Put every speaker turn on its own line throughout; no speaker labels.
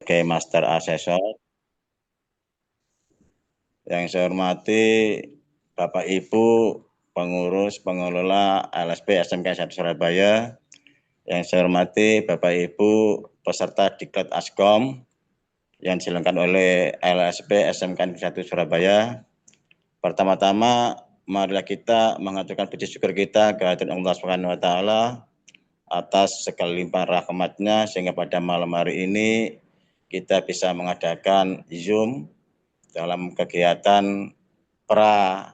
sebagai Master Assessor. Yang saya hormati Bapak Ibu pengurus pengelola LSP SMK 1 Surabaya. Yang saya hormati Bapak Ibu peserta Diklat Askom yang diselenggarakan oleh LSP SMK 1 Surabaya. Pertama-tama marilah kita mengaturkan puji syukur kita kehadirat Allah Subhanahu wa taala atas segala limpah rahmat-Nya sehingga pada malam hari ini kita bisa mengadakan Zoom dalam kegiatan pra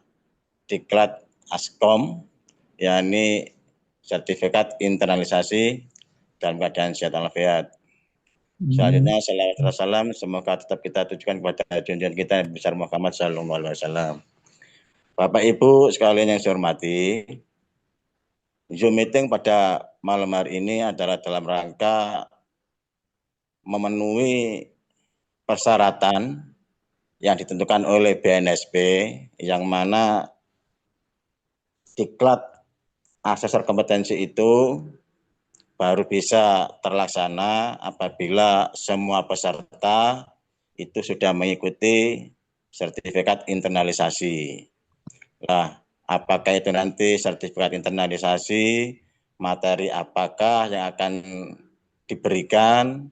Diklat Askom, yakni sertifikat internalisasi dalam keadaan sehat walafiat. Selanjutnya salawat dan salam semoga tetap kita tujukan kepada junjungan kita Nabi besar Muhammad sallallahu alaihi wasallam. Bapak Ibu sekalian yang saya hormati, Zoom meeting pada malam hari ini adalah dalam rangka memenuhi persyaratan yang ditentukan oleh BNSP, yang mana diklat asesor kompetensi itu baru bisa terlaksana apabila semua peserta itu sudah mengikuti sertifikat internalisasi. Nah, apakah itu nanti sertifikat internalisasi, materi apakah yang akan diberikan,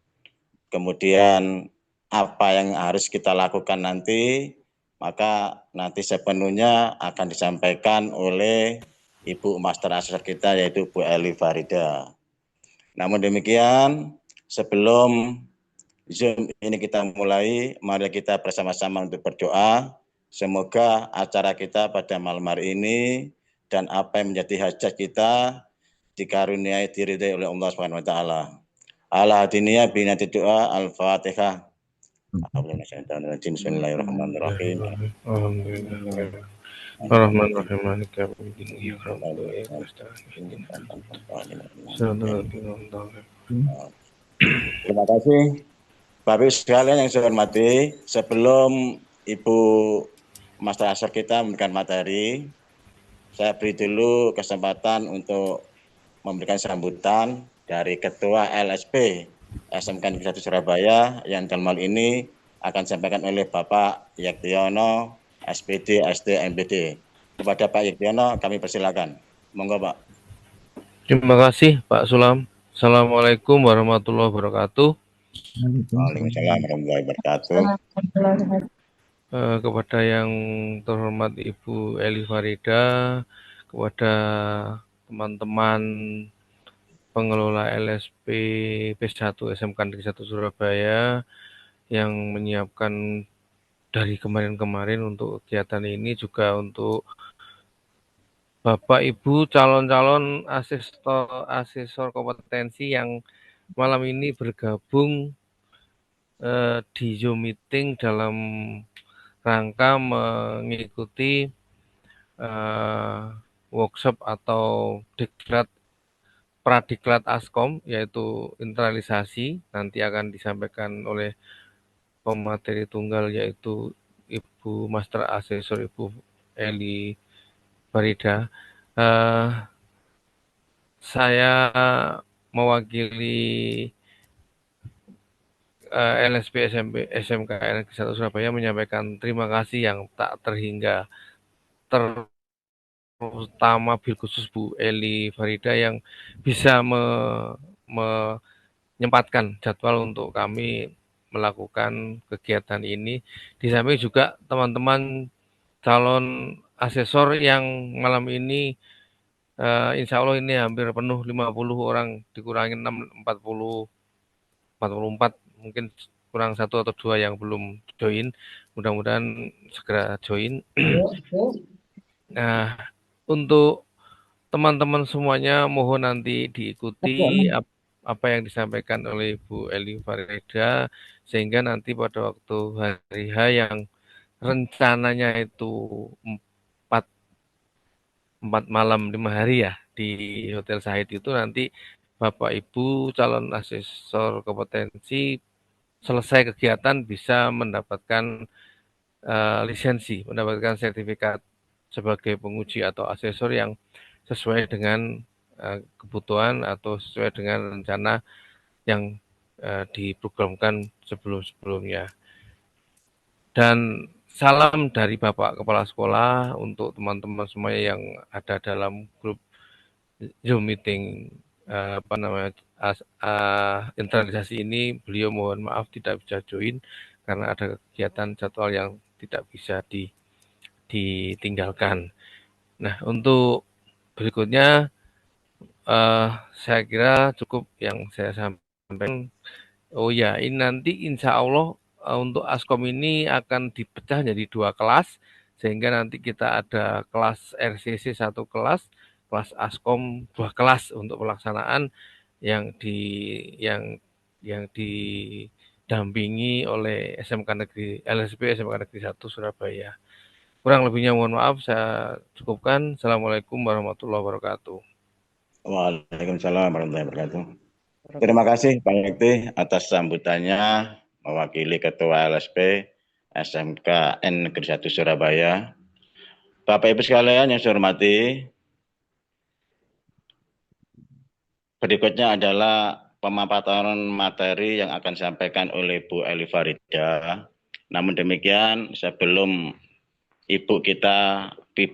kemudian apa yang harus kita lakukan nanti, maka nanti sepenuhnya akan disampaikan oleh Ibu Master Assessor kita yaitu Bu Eli Farida. Namun demikian, sebelum Zoom ini kita mulai, mari kita bersama-sama untuk berdoa. Semoga acara kita pada malam hari ini dan apa yang menjadi hajat kita dikaruniai diridhai oleh Allah Subhanahu wa taala. Al-hadiniyah binati doa Al-Fatihah. Bismillahirrahmanirrahim.
Alhamdulillah. Ar-Rahman-Rahim Maliki yaumiddin. Iyyaka na'budu wa iyyaka nasta'in.
Terima kasih Bapak Ibu sekalian yang saya hormati. Sebelum Ibu Master Assessor kita memberikan materi, saya beri dulu kesempatan untuk memberikan sambutan dari Ketua LSP SMK 1 Surabaya yang dalam hal ini akan disampaikan oleh Bapak Yaktiono, SPD, SD, MPD. Kepada Pak Yaktiono kami persilakan. Monggo Pak.
Terima kasih Pak Sulam. Assalamualaikum warahmatullahi wabarakatuh.
Waalaikumsalam warahmatullahi wabarakatuh.
Kepada yang terhormat Ibu Eli Farida, kepada teman-teman pengelola LSP P1 SMK Negeri 1 Surabaya yang menyiapkan dari kemarin-kemarin untuk kegiatan ini, juga untuk Bapak Ibu calon-calon asesor kompetensi yang malam ini bergabung di Zoom meeting dalam rangka mengikuti workshop atau pradiklat Askom, yaitu internalisasi. Nanti akan disampaikan oleh pemateri tunggal yaitu Ibu Master Assessor Ibu Eli Farida. Saya mewakili LSP SMK Negeri 1 Surabaya menyampaikan terima kasih yang tak terhingga, terutama bil khusus Bu Eli Farida yang bisa menyempatkan jadwal untuk kami melakukan kegiatan ini. Di samping juga teman-teman calon asesor yang malam ini insya Allah ini hampir penuh, 50 orang dikurangi 6, 44, mungkin kurang 1 atau 2 yang belum join, mudah-mudahan segera join. Nah, untuk teman-teman semuanya mohon nanti diikuti apa yang disampaikan oleh Ibu Eli Farida, sehingga nanti pada waktu hari H yang rencananya itu 4 malam 5 hari ya di Hotel Sahid itu, nanti Bapak Ibu calon asesor kompetensi selesai kegiatan bisa mendapatkan lisensi, mendapatkan sertifikat sebagai penguji atau asesor yang sesuai dengan kebutuhan atau sesuai dengan rencana yang diprogramkan sebelum-sebelumnya. Dan salam dari Bapak Kepala Sekolah untuk teman-teman semua yang ada dalam grup Zoom meeting internalisasi ini. Beliau mohon maaf tidak bisa join karena ada kegiatan jadwal yang tidak bisa ditinggalkan. Nah, untuk berikutnya saya kira cukup yang saya sampaikan. Oh ya, ini nanti insya Allah untuk Askom ini akan dipecah jadi 2 kelas, sehingga nanti kita ada kelas RCC 1 kelas, kelas Askom 2 kelas untuk pelaksanaan yang di yang yang didampingi oleh SMK Negeri LSP SMK Negeri 1 Surabaya. Kurang lebihnya mohon maaf, saya cukupkan. Assalamualaikum warahmatullahi wabarakatuh.
Waalaikumsalam warahmatullahi wabarakatuh. Terima kasih Pak Yakti atas sambutannya mewakili Ketua LSP SMKN Negeri 1 Surabaya. Bapak Ibu sekalian yang saya hormati, berikutnya adalah pemaparan materi yang akan disampaikan oleh Bu Eli Farida. Namun demikian, sebelum Ibu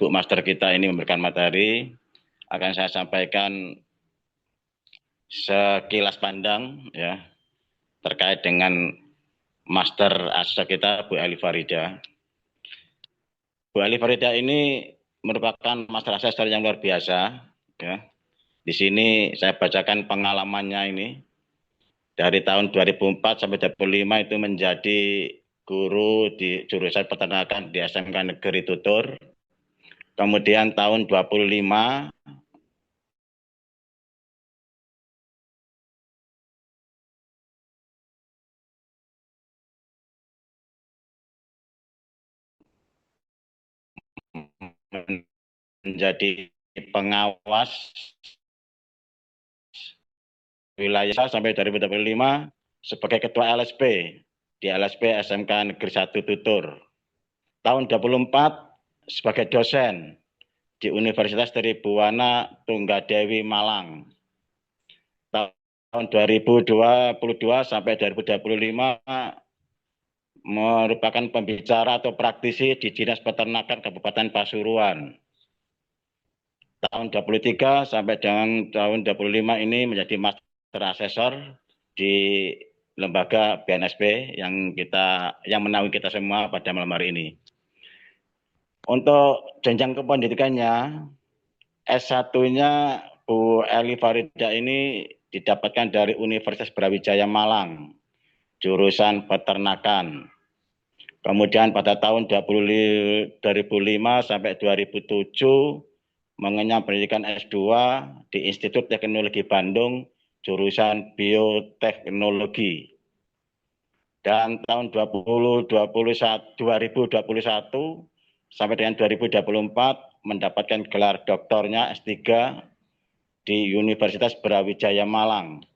Master kita ini memberikan materi, akan saya sampaikan sekilas pandang ya terkait dengan Master Asesor kita Bu Eli Farida. Bu Eli Farida ini merupakan Master Asesor yang luar biasa ya. Di sini saya bacakan pengalamannya ini. Dari tahun 2004 sampai 2005 itu menjadi guru di jurusan peternakan di SMK Negeri Tutur. Kemudian tahun 25 menjadi pengawas wilayah sampai 2025 sebagai Ketua LSP di LSP SMK Negeri 1 Tutur. Tahun 2024 sebagai dosen di Universitas Tribhuwana Tunggadewi Malang. Tahun 2022 sampai 2025 merupakan pembicara atau praktisi di Dinas Peternakan Kabupaten Pasuruan. Tahun 23 sampai dengan tahun 25 ini menjadi Master Asesor di lembaga BNSP yang menaungi kita semua pada malam hari ini. Untuk jenjang kependidikannya, S1-nya Bu Eli Farida ini didapatkan dari Universitas Brawijaya Malang, jurusan peternakan. Kemudian pada tahun 2005 sampai 2007 mengenyam pendidikan S2 di Institut Teknologi Bandung, jurusan bioteknologi. Dan tahun 2021 sampai dengan 2024 mendapatkan gelar doktornya S3 di Universitas Brawijaya Malang,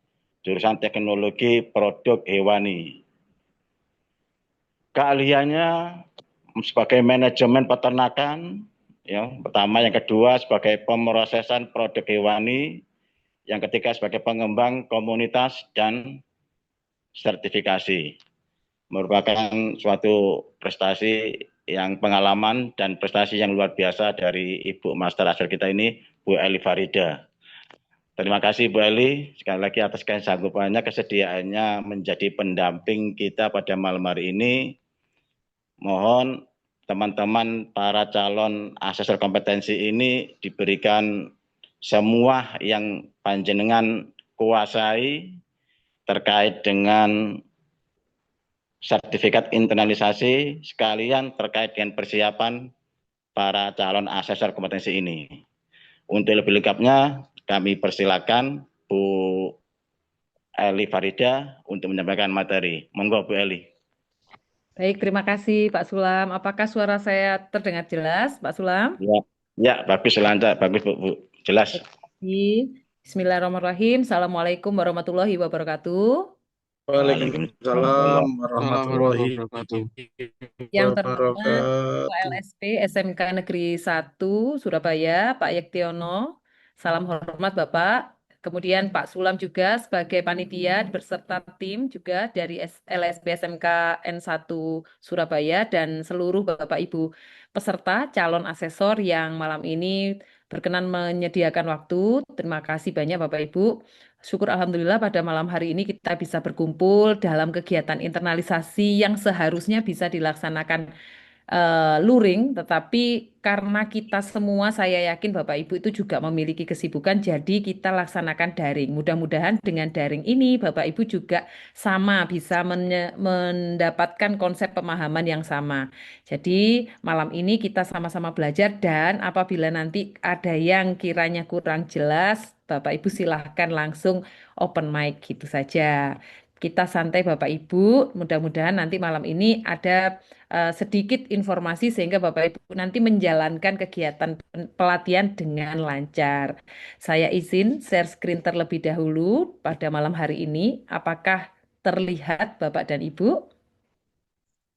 jurusan Teknologi Produk Hewani. Keahliannya sebagai manajemen peternakan, ya, pertama, yang kedua sebagai pemrosesan produk hewani, yang ketiga sebagai pengembang komunitas dan sertifikasi. Merupakan suatu prestasi yang pengalaman dan prestasi yang luar biasa dari Ibu Master Asesor kita ini, Bu Eli Farida. Terima kasih Bu Eli, sekali lagi atas kesanggupannya, kesediaannya menjadi pendamping kita pada malam hari ini. Mohon teman-teman para calon asesor kompetensi ini diberikan semua yang panjenengan kuasai terkait dengan sertifikat internalisasi, sekalian terkait dengan persiapan para calon asesor kompetensi ini. Untuk lebih lengkapnya, kami persilakan Bu Eli Farida untuk menyampaikan materi. Monggo Bu Eli.
Baik, terima kasih Pak Sulam. Apakah suara saya terdengar jelas, Pak Sulam?
Ya, bagus, lancar, bagus Bu, jelas.
Bismillahirrahmanirrahim. Assalamualaikum warahmatullahi wabarakatuh.
Waalaikumsalam warahmatullahi
Yang terhormat
wabarakatuh.
Pak LSP SMK Negeri 1 Surabaya, Pak Yektiono. Salam hormat Bapak. Kemudian Pak Sulam juga sebagai panitia beserta tim juga dari LSB SMK N1 Surabaya dan seluruh Bapak Ibu peserta calon asesor yang malam ini berkenan menyediakan waktu. Terima kasih banyak Bapak Ibu. Syukur Alhamdulillah pada malam hari ini kita bisa berkumpul dalam kegiatan internalisasi yang seharusnya bisa dilaksanakan luring, tetapi karena kita semua saya yakin Bapak Ibu itu juga memiliki kesibukan, jadi kita laksanakan daring. Mudah-mudahan dengan daring ini Bapak Ibu juga sama bisa mendapatkan konsep pemahaman yang sama. Jadi malam ini kita sama-sama belajar dan apabila nanti ada yang kiranya kurang jelas, Bapak Ibu silahkan langsung open mic gitu saja. Kita santai Bapak Ibu, mudah-mudahan nanti malam ini ada sedikit informasi sehingga Bapak Ibu nanti menjalankan kegiatan pelatihan dengan lancar. Saya izin share screen terlebih dahulu pada malam hari ini. Apakah terlihat Bapak dan Ibu?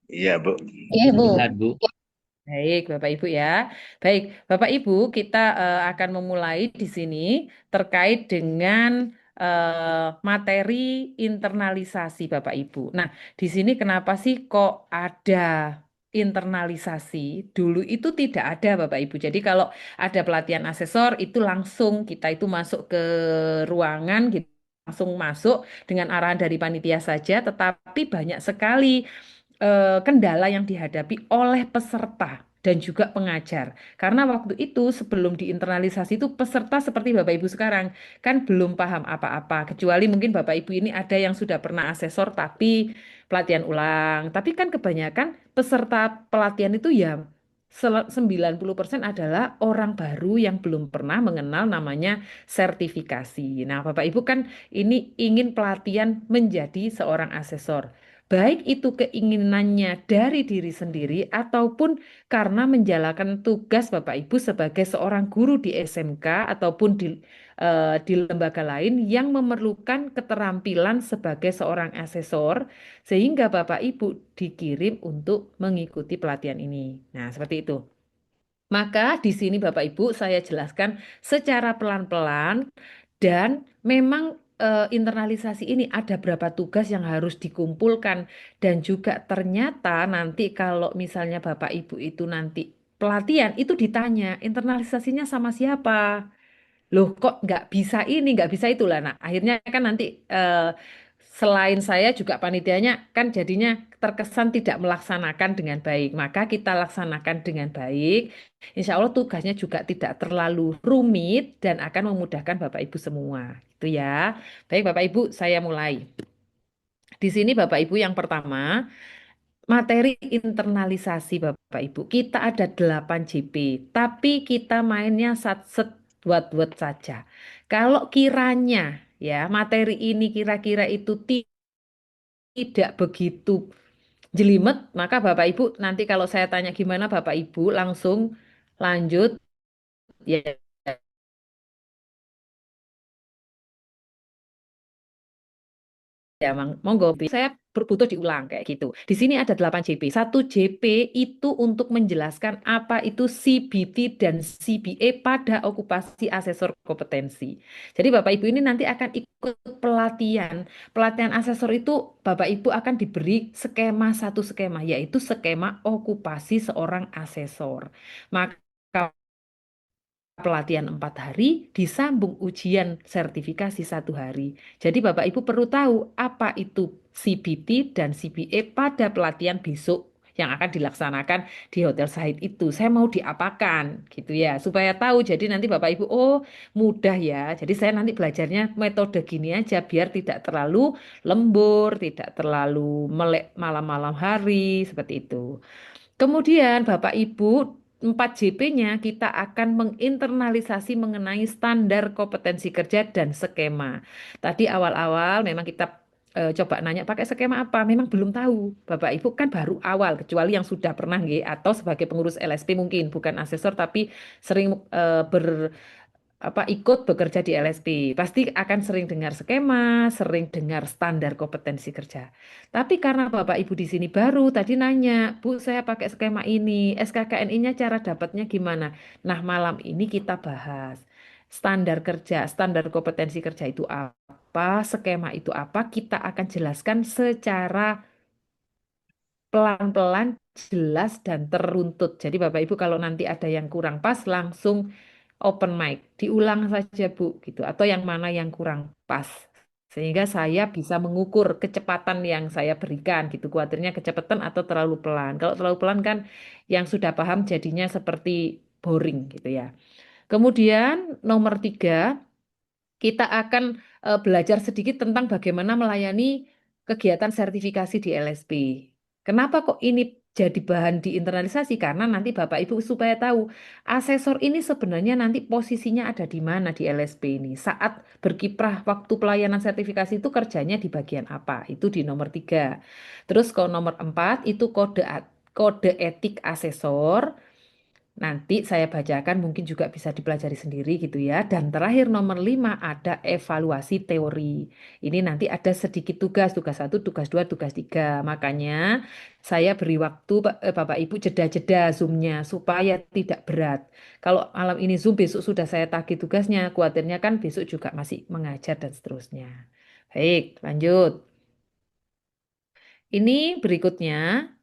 Iya, Bu.
Iya, Bu.
Lihat, Bu.
Baik, Bapak Ibu ya. Baik, Bapak Ibu, kita akan memulai di sini terkait dengan materi internalisasi Bapak Ibu. Nah, di sini kenapa sih kok ada internalisasi? Dulu itu tidak ada Bapak Ibu. Jadi kalau ada pelatihan asesor itu langsung kita itu masuk ke ruangan gitu, langsung masuk dengan arahan dari panitia saja, tetapi banyak sekali kendala yang dihadapi oleh peserta dan juga pengajar. Karena waktu itu sebelum diinternalisasi itu peserta seperti Bapak Ibu sekarang kan belum paham apa-apa. Kecuali mungkin Bapak Ibu ini ada yang sudah pernah asesor tapi pelatihan ulang. Tapi kan kebanyakan peserta pelatihan itu ya 90% adalah orang baru yang belum pernah mengenal namanya sertifikasi. Nah, Bapak Ibu kan ini ingin pelatihan menjadi seorang asesor. Baik itu keinginannya dari diri sendiri ataupun karena menjalankan tugas Bapak Ibu sebagai seorang guru di SMK ataupun di lembaga lain yang memerlukan keterampilan sebagai seorang asesor sehingga Bapak Ibu dikirim untuk mengikuti pelatihan ini. Nah, seperti itu. Maka di sini Bapak Ibu saya jelaskan secara pelan-pelan dan memang internalisasi ini ada berapa tugas yang harus dikumpulkan dan juga ternyata nanti kalau misalnya Bapak Ibu itu nanti pelatihan itu ditanya internalisasinya sama siapa? Loh kok nggak bisa ini, nggak bisa itulah. Nah akhirnya kan nanti selain saya juga panitianya kan jadinya terkesan tidak melaksanakan dengan baik. Maka kita laksanakan dengan baik. Insya Allah tugasnya juga tidak terlalu rumit dan akan memudahkan Bapak Ibu semua. Itu ya. Baik Bapak Ibu, saya mulai. Di sini Bapak Ibu yang pertama, materi internalisasi Bapak Ibu. Kita ada 8 JP, tapi kita mainnya sat-set buat-buat saja. Kalau kiranya ya materi ini kira-kira itu tidak begitu jelimet, maka Bapak Ibu nanti kalau saya tanya gimana Bapak Ibu langsung lanjut ya ya, monggo. Saya butuh diulang kayak gitu. Di sini ada 8 JP. Satu JP itu untuk menjelaskan apa itu CBT dan CBA pada okupasi asesor kompetensi. Jadi Bapak Ibu ini nanti akan ikut pelatihan. Pelatihan asesor itu Bapak Ibu akan diberi skema satu skema, yaitu skema okupasi seorang asesor. Maka pelatihan 4 hari, disambung ujian sertifikasi 1 hari. Jadi Bapak Ibu perlu tahu apa itu CBT dan CBA pada pelatihan besok yang akan dilaksanakan di Hotel Sahid itu. Saya mau diapakan gitu ya, supaya tahu. Jadi nanti Bapak Ibu, oh mudah ya. Jadi saya nanti belajarnya metode gini aja biar tidak terlalu lembur, tidak terlalu melek malam-malam hari, seperti itu. Kemudian Bapak Ibu 4 JP-nya kita akan menginternalisasi mengenai standar kompetensi kerja dan skema. Tadi awal-awal memang kita coba nanya pakai skema apa, memang belum tahu. Bapak Ibu kan baru awal, kecuali yang sudah pernah nggih, atau sebagai pengurus LSP mungkin, bukan asesor tapi sering ikut bekerja di LSP. Pasti akan sering dengar skema, sering dengar standar kompetensi kerja. Tapi karena Bapak Ibu di sini baru, tadi nanya, Bu saya pakai skema ini, SKKNI-nya cara dapatnya gimana? Nah malam ini kita bahas. standar kerja, standar kompetensi kerja itu apa, skema itu apa, kita akan jelaskan secara pelan-pelan, jelas, dan teruntut. Jadi Bapak Ibu kalau nanti ada yang kurang pas, langsung open mic, diulang saja Bu, gitu. Atau yang mana yang kurang pas. Sehingga saya bisa mengukur kecepatan yang saya berikan, gitu. Kuatirnya kecepatan atau terlalu pelan. Kalau terlalu pelan kan yang sudah paham jadinya seperti boring, gitu ya. Kemudian nomor 3, kita akan belajar sedikit tentang bagaimana melayani kegiatan sertifikasi di LSP. Kenapa kok ini jadi bahan di internalisasi? Karena nanti Bapak Ibu supaya tahu asesor ini sebenarnya nanti posisinya ada di mana di LSP ini. Saat berkiprah waktu pelayanan sertifikasi itu kerjanya di bagian apa? Itu di nomor 3. Terus kalau nomor 4 itu kode etik asesor. Nanti saya bacakan mungkin juga bisa dipelajari sendiri gitu ya. Dan terakhir nomor 5 ada evaluasi teori. Ini nanti ada sedikit tugas, tugas 1, tugas 2, tugas 3. Makanya saya beri waktu Bapak Ibu jeda-jeda Zoom-nya supaya tidak berat. Kalau malam ini Zoom besok sudah saya tagih tugasnya, khawatirnya kan besok juga masih mengajar dan seterusnya. Baik, lanjut. Ini berikutnya.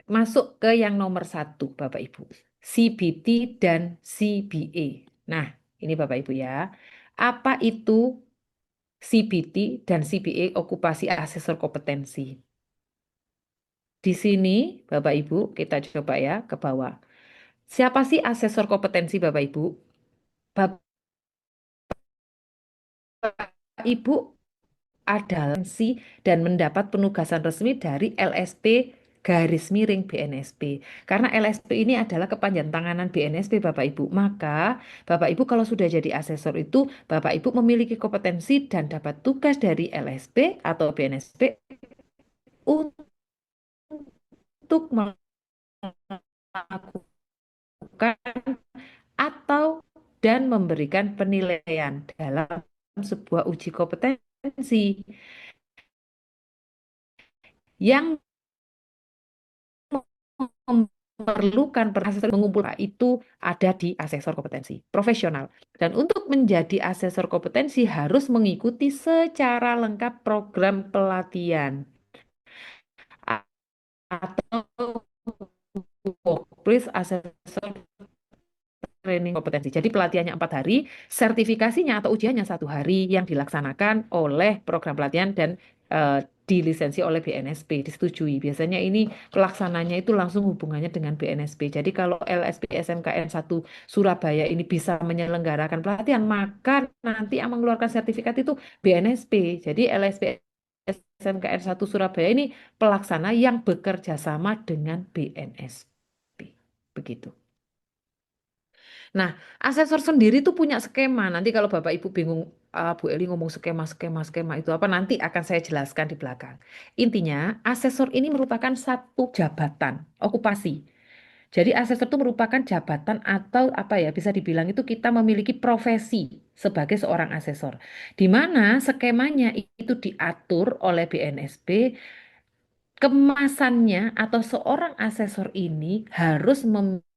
Masuk ke yang nomor 1, Bapak Ibu. CBT dan CBA. Nah, ini Bapak Ibu ya. Apa itu CBT dan CBA okupasi asesor kompetensi? Di sini, Bapak Ibu, kita coba ya ke bawah. Siapa sih asesor kompetensi, Bapak Ibu? Bapak Ibu adalah dan mendapat penugasan resmi dari LSP garis miring BNSP. Karena LSP ini adalah kepanjantanganan BNSP Bapak Ibu. Maka Bapak Ibu kalau sudah jadi asesor itu Bapak Ibu memiliki kompetensi dan dapat tugas dari LSP atau BNSP untuk melakukan atau dan memberikan penilaian dalam sebuah uji kompetensi yang memerlukan asesor mengumpul itu ada di asesor kompetensi profesional. Dan untuk menjadi asesor kompetensi harus mengikuti secara lengkap program pelatihan atau workplace asesor training kompetensi. Jadi pelatihannya 4 hari, sertifikasinya atau ujiannya 1 hari yang dilaksanakan oleh program pelatihan dan dilisensi oleh BNSP, disetujui. Biasanya ini pelaksananya itu langsung hubungannya dengan BNSP. Jadi kalau LSP SMKN 1 Surabaya ini bisa menyelenggarakan pelatihan, maka nanti yang mengeluarkan sertifikat itu BNSP. Jadi LSP SMKN 1 Surabaya ini pelaksana yang bekerja sama dengan BNSP. Begitu. Nah, asesor sendiri tuh punya skema. Nanti kalau Bapak Ibu bingung, Bu Eli ngomong skema itu apa, nanti akan saya jelaskan di belakang. Intinya, asesor ini merupakan satu jabatan, okupasi. Jadi asesor itu merupakan jabatan atau apa ya, bisa dibilang itu kita memiliki profesi sebagai seorang asesor. Di mana skemanya itu diatur oleh BNSP, kemasannya atau seorang asesor ini harus memiliki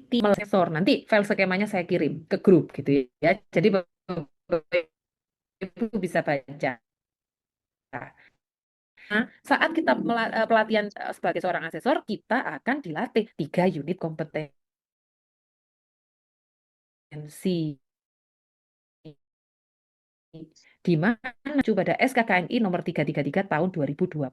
tim asesor. Nanti file skemanya saya kirim ke grup gitu ya. Jadi Bapak Ibu bisa baca. Nah, saat kita pelatihan sebagai seorang asesor, kita akan dilatih 3 unit kompetensi. Di mana coba ada SKKNI nomor 333 tahun 2020.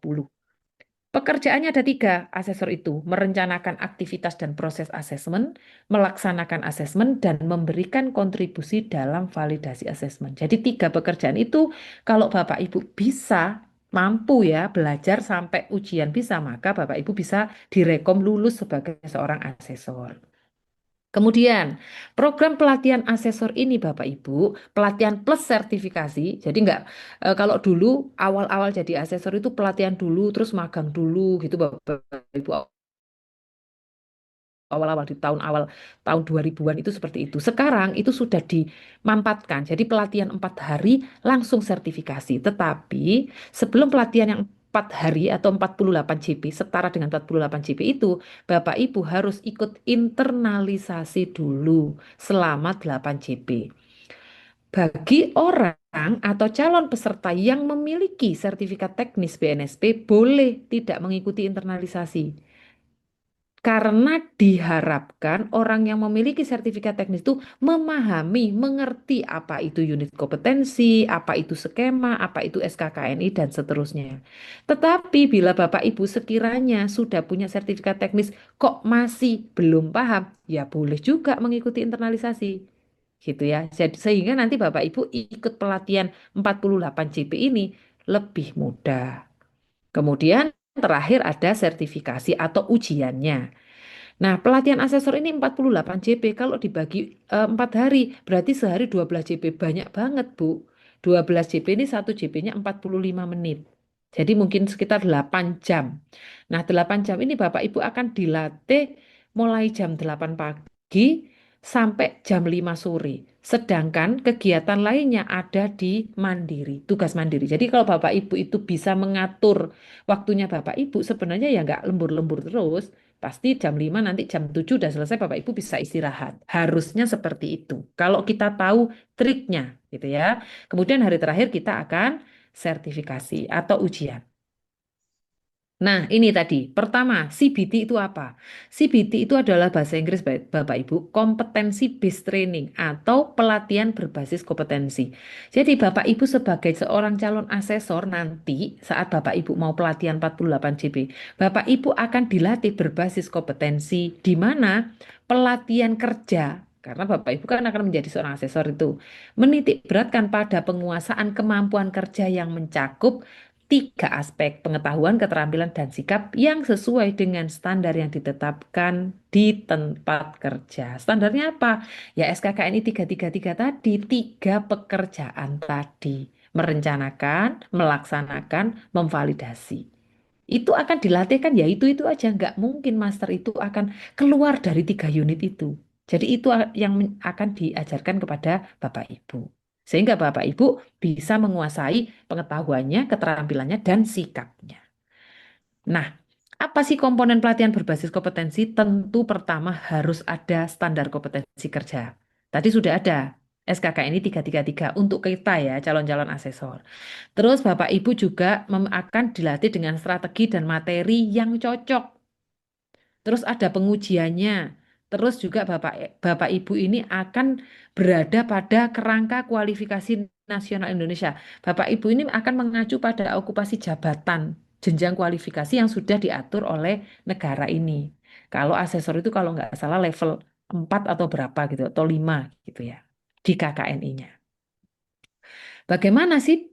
Pekerjaannya ada 3, asesor itu merencanakan aktivitas dan proses asesmen, melaksanakan asesmen, dan memberikan kontribusi dalam validasi asesmen. Jadi 3 pekerjaan itu kalau Bapak Ibu bisa, mampu ya belajar sampai ujian bisa, maka Bapak Ibu bisa direkom lulus sebagai seorang asesor. Kemudian, program pelatihan asesor ini Bapak Ibu, pelatihan plus sertifikasi. Jadi enggak kalau dulu awal-awal jadi asesor itu pelatihan dulu terus magang dulu gitu Bapak Ibu. awal-awal di tahun awal tahun 2000-an itu seperti itu. Sekarang itu sudah dimampatkan. Jadi pelatihan 4 hari langsung sertifikasi. Tetapi sebelum pelatihan yang 4 hari atau 48 JP setara dengan 48 JP itu, Bapak Ibu harus ikut internalisasi dulu selama 8 JP. Bagi orang atau calon peserta yang memiliki sertifikat teknis BNSP boleh tidak mengikuti internalisasi. Karena diharapkan orang yang memiliki sertifikat teknis itu memahami, mengerti apa itu unit kompetensi, apa itu skema, apa itu SKKNI, dan seterusnya. Tetapi bila Bapak Ibu sekiranya sudah punya sertifikat teknis kok masih belum paham, ya boleh juga mengikuti internalisasi. Gitu ya. Sehingga nanti Bapak Ibu ikut pelatihan 48 JP ini lebih mudah. Kemudian terakhir ada sertifikasi atau ujiannya. Nah, pelatihan asesor ini 48 JP kalau dibagi 4 hari, berarti sehari 12 JP. Banyak banget, Bu. 12 JP ini 1 JP-nya 45 menit. Jadi mungkin sekitar 8 jam. Nah, 8 jam ini Bapak Ibu akan dilatih mulai jam 8 pagi sampai jam 5 sore. Sedangkan kegiatan lainnya ada di mandiri, tugas mandiri. Jadi kalau Bapak Ibu itu bisa mengatur waktunya Bapak Ibu, sebenarnya ya nggak lembur-lembur terus. Pasti jam 5 nanti jam 7 udah selesai Bapak Ibu bisa istirahat. Harusnya seperti itu. Kalau kita tahu triknya gitu ya. Kemudian hari terakhir kita akan sertifikasi atau ujian. Nah, ini tadi. Pertama, CBT itu apa? CBT itu adalah bahasa Inggris Bapak Ibu, kompetensi based training atau pelatihan berbasis kompetensi. Jadi Bapak Ibu sebagai seorang calon asesor nanti saat Bapak Ibu mau pelatihan 48 JP, Bapak Ibu akan dilatih berbasis kompetensi di mana pelatihan kerja karena Bapak Ibu kan akan menjadi seorang asesor itu menitik beratkan pada penguasaan kemampuan kerja yang mencakup 3 aspek pengetahuan, keterampilan, dan sikap yang sesuai dengan standar yang ditetapkan di tempat kerja. Standarnya apa? Ya SKKNI 333 tadi, 3 pekerjaan tadi. Merencanakan, melaksanakan, memvalidasi. Itu akan dilatih kan ya itu aja. Nggak mungkin master itu akan keluar dari 3 unit itu. Jadi itu yang akan diajarkan kepada Bapak Ibu. Sehingga Bapak Ibu bisa menguasai pengetahuannya, keterampilannya, dan sikapnya. Nah, apa sih komponen pelatihan berbasis kompetensi? Tentu pertama harus ada standar kompetensi kerja. Tadi sudah ada SKKNI 333 untuk kita ya, calon-calon asesor. Terus Bapak Ibu juga akan dilatih dengan strategi dan materi yang cocok. Terus ada pengujiannya. Terus juga Bapak Ibu ini akan berada pada kerangka kualifikasi nasional Indonesia. Bapak Ibu ini akan mengacu pada okupasi jabatan jenjang kualifikasi yang sudah diatur oleh negara ini. Kalau asesor itu kalau nggak salah level 4 atau berapa gitu, atau 5 gitu ya, di KKNI-nya. Bagaimana sih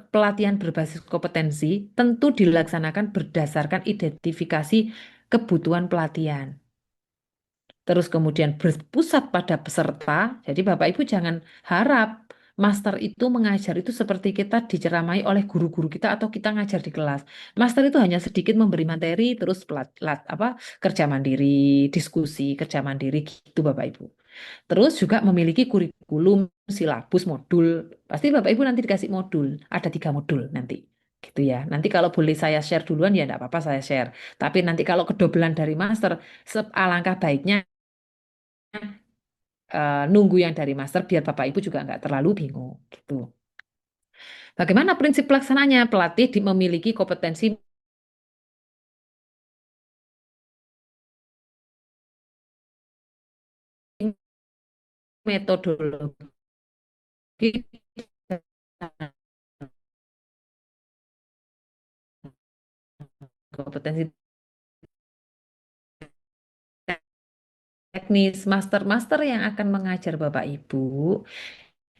pelatihan berbasis kompetensi? Tentu dilaksanakan berdasarkan identifikasi kebutuhan pelatihan. Terus kemudian berpusat pada peserta. Jadi Bapak Ibu jangan harap master itu mengajar itu seperti kita diceramai oleh guru-guru kita atau kita ngajar di kelas. Master itu hanya sedikit memberi materi, terus kerja mandiri, diskusi, kerja mandiri gitu Bapak Ibu. Terus juga memiliki kurikulum, silabus, modul. Pasti Bapak Ibu nanti dikasih modul. Ada 3 modul nanti. Gitu ya. Nanti kalau boleh saya share duluan ya enggak apa-apa saya share. Tapi nanti kalau kedobelan dari master, alangkah baiknya nunggu yang dari master biar Bapak Ibu juga nggak terlalu bingung. Gitu. Bagaimana prinsip pelaksanaannya? Pelatih memiliki kompetensi metodologi kompetensi teknis, master-master yang akan mengajar Bapak Ibu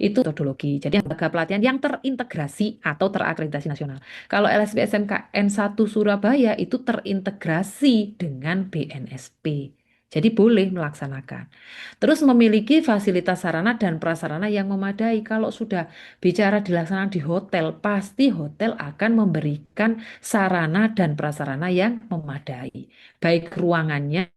itu metodologi. Jadi lembaga pelatihan yang terintegrasi atau terakreditasi nasional. Kalau LSP SMKN 1 Surabaya itu terintegrasi dengan BNSP. Jadi boleh melaksanakan. Terus memiliki fasilitas sarana dan prasarana yang memadai. Kalau sudah bicara dilaksanakan di hotel, pasti hotel akan memberikan sarana dan prasarana yang memadai. Baik ruangannya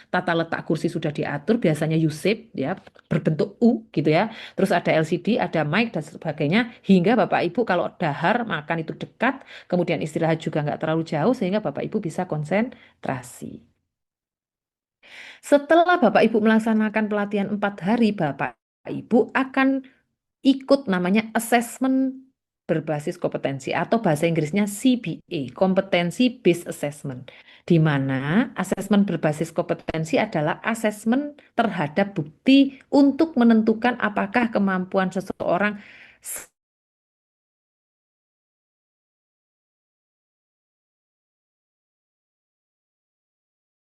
tata letak kursi sudah diatur, biasanya U-shape ya, berbentuk U gitu ya. Terus ada LCD, ada mic dan sebagainya, hingga Bapak Ibu kalau dahar makan itu dekat, kemudian istirahat juga nggak terlalu jauh sehingga Bapak Ibu bisa konsentrasi. Setelah Bapak Ibu melaksanakan pelatihan 4 hari, Bapak Ibu akan ikut namanya assessment berbasis kompetensi atau bahasa Inggrisnya CBA, Competency Based Assessment, di mana asesmen berbasis kompetensi adalah asesmen terhadap bukti untuk menentukan apakah kemampuan seseorang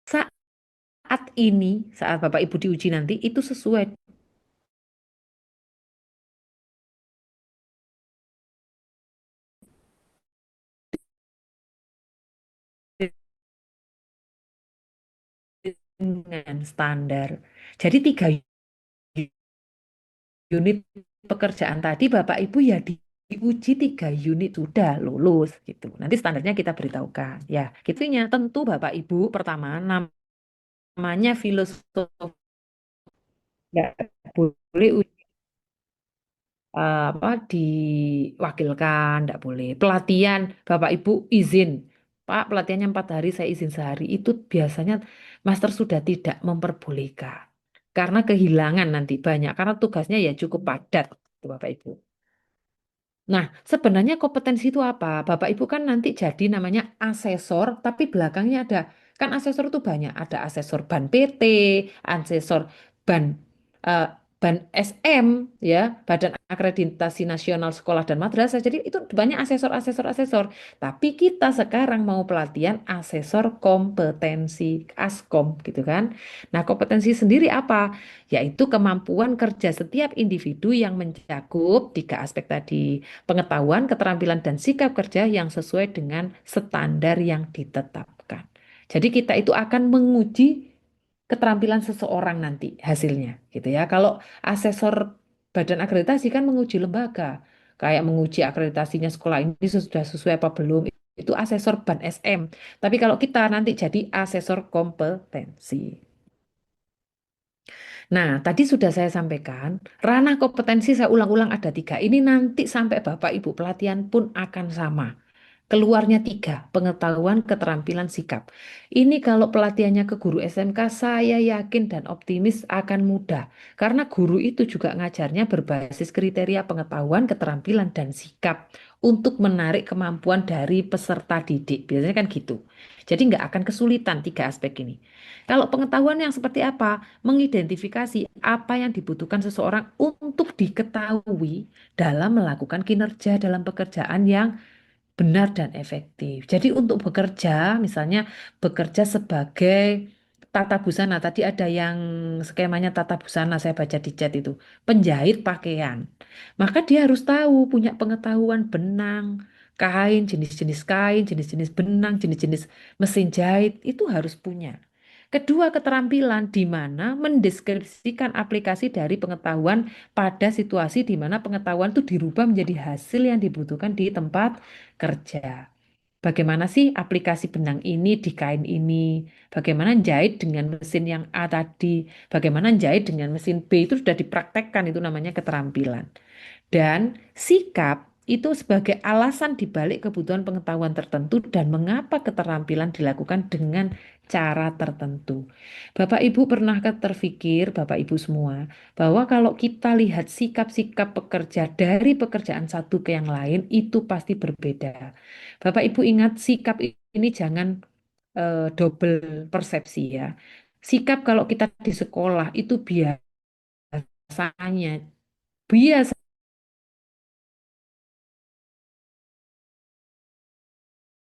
saat ini, saat Bapak Ibu diuji nanti, itu sesuai dengan standar. Jadi 3 unit pekerjaan tadi Bapak Ibu ya diuji 3 unit sudah lulus gitu. Nanti standarnya kita beritahukan. Ya, gitunya. Tentu Bapak Ibu pertama namanya filosofi nggak boleh apa diwakilkan, nggak boleh. Pelatihan Bapak Ibu izin. Pak, pelatihannya 4 hari, saya izin sehari. Itu biasanya master sudah tidak memperbolehkan. Karena kehilangan nanti banyak. Karena tugasnya ya cukup padat, Bapak Ibu. Nah, sebenarnya kompetensi itu apa? Bapak Ibu kan nanti jadi namanya asesor, tapi belakangnya ada, kan asesor itu banyak. Ada asesor ban PT, asesor ban eh, ban SM, ya, Badan Akreditasi Nasional Sekolah dan Madrasah. Jadi itu banyak asesor. Tapi kita sekarang mau pelatihan asesor kompetensi, ASKOM, gitu kan. Nah, kompetensi sendiri apa? Yaitu kemampuan kerja setiap individu yang mencakup 3 aspek tadi: pengetahuan, keterampilan, dan sikap kerja yang sesuai dengan standar yang ditetapkan. Jadi kita itu akan menguji keterampilan seseorang nanti hasilnya, gitu ya. Kalau asesor badan akreditasi kan menguji lembaga, kayak menguji akreditasinya sekolah ini sudah sesuai apa belum, itu asesor ban SM. Tapi kalau kita nanti jadi asesor kompetensi. Nah, tadi sudah saya sampaikan, ranah kompetensi saya ulang-ulang ada 3. Ini nanti sampai Bapak Ibu pelatihan pun akan sama. Keluarnya 3, pengetahuan, keterampilan, sikap. Ini kalau pelatihannya ke guru SMK, saya yakin dan optimis akan mudah. Karena guru itu juga ngajarnya berbasis kriteria pengetahuan, keterampilan, dan sikap untuk menarik kemampuan dari peserta didik. Biasanya kan gitu. Jadi nggak akan kesulitan 3 aspek ini. Kalau pengetahuan yang seperti apa? Mengidentifikasi apa yang dibutuhkan seseorang untuk diketahui dalam melakukan kinerja dalam pekerjaan yang benar dan efektif. Jadi untuk bekerja, misalnya bekerja sebagai tata busana, tadi ada yang skemanya tata busana, saya baca di chat itu, penjahit pakaian. Maka dia harus tahu, punya pengetahuan benang, kain, jenis-jenis kain, jenis-jenis benang, jenis-jenis mesin jahit, itu harus punya. Kedua, keterampilan di mana mendeskripsikan aplikasi dari pengetahuan pada situasi di mana pengetahuan itu dirubah menjadi hasil yang dibutuhkan di tempat kerja. Bagaimana sih aplikasi benang ini di kain ini? Bagaimana jahit dengan mesin yang A tadi? Bagaimana jahit dengan mesin B? Itu sudah dipraktekkan, itu namanya keterampilan. Dan sikap itu sebagai alasan dibalik kebutuhan pengetahuan tertentu dan mengapa keterampilan dilakukan dengan cara tertentu. Bapak Ibu pernahkah terfikir, Bapak Ibu semua, bahwa kalau kita lihat sikap-sikap pekerja dari pekerjaan satu ke yang lain itu pasti berbeda. Bapak Ibu ingat sikap ini jangan double persepsi ya. Sikap kalau kita di sekolah itu biasanya biasa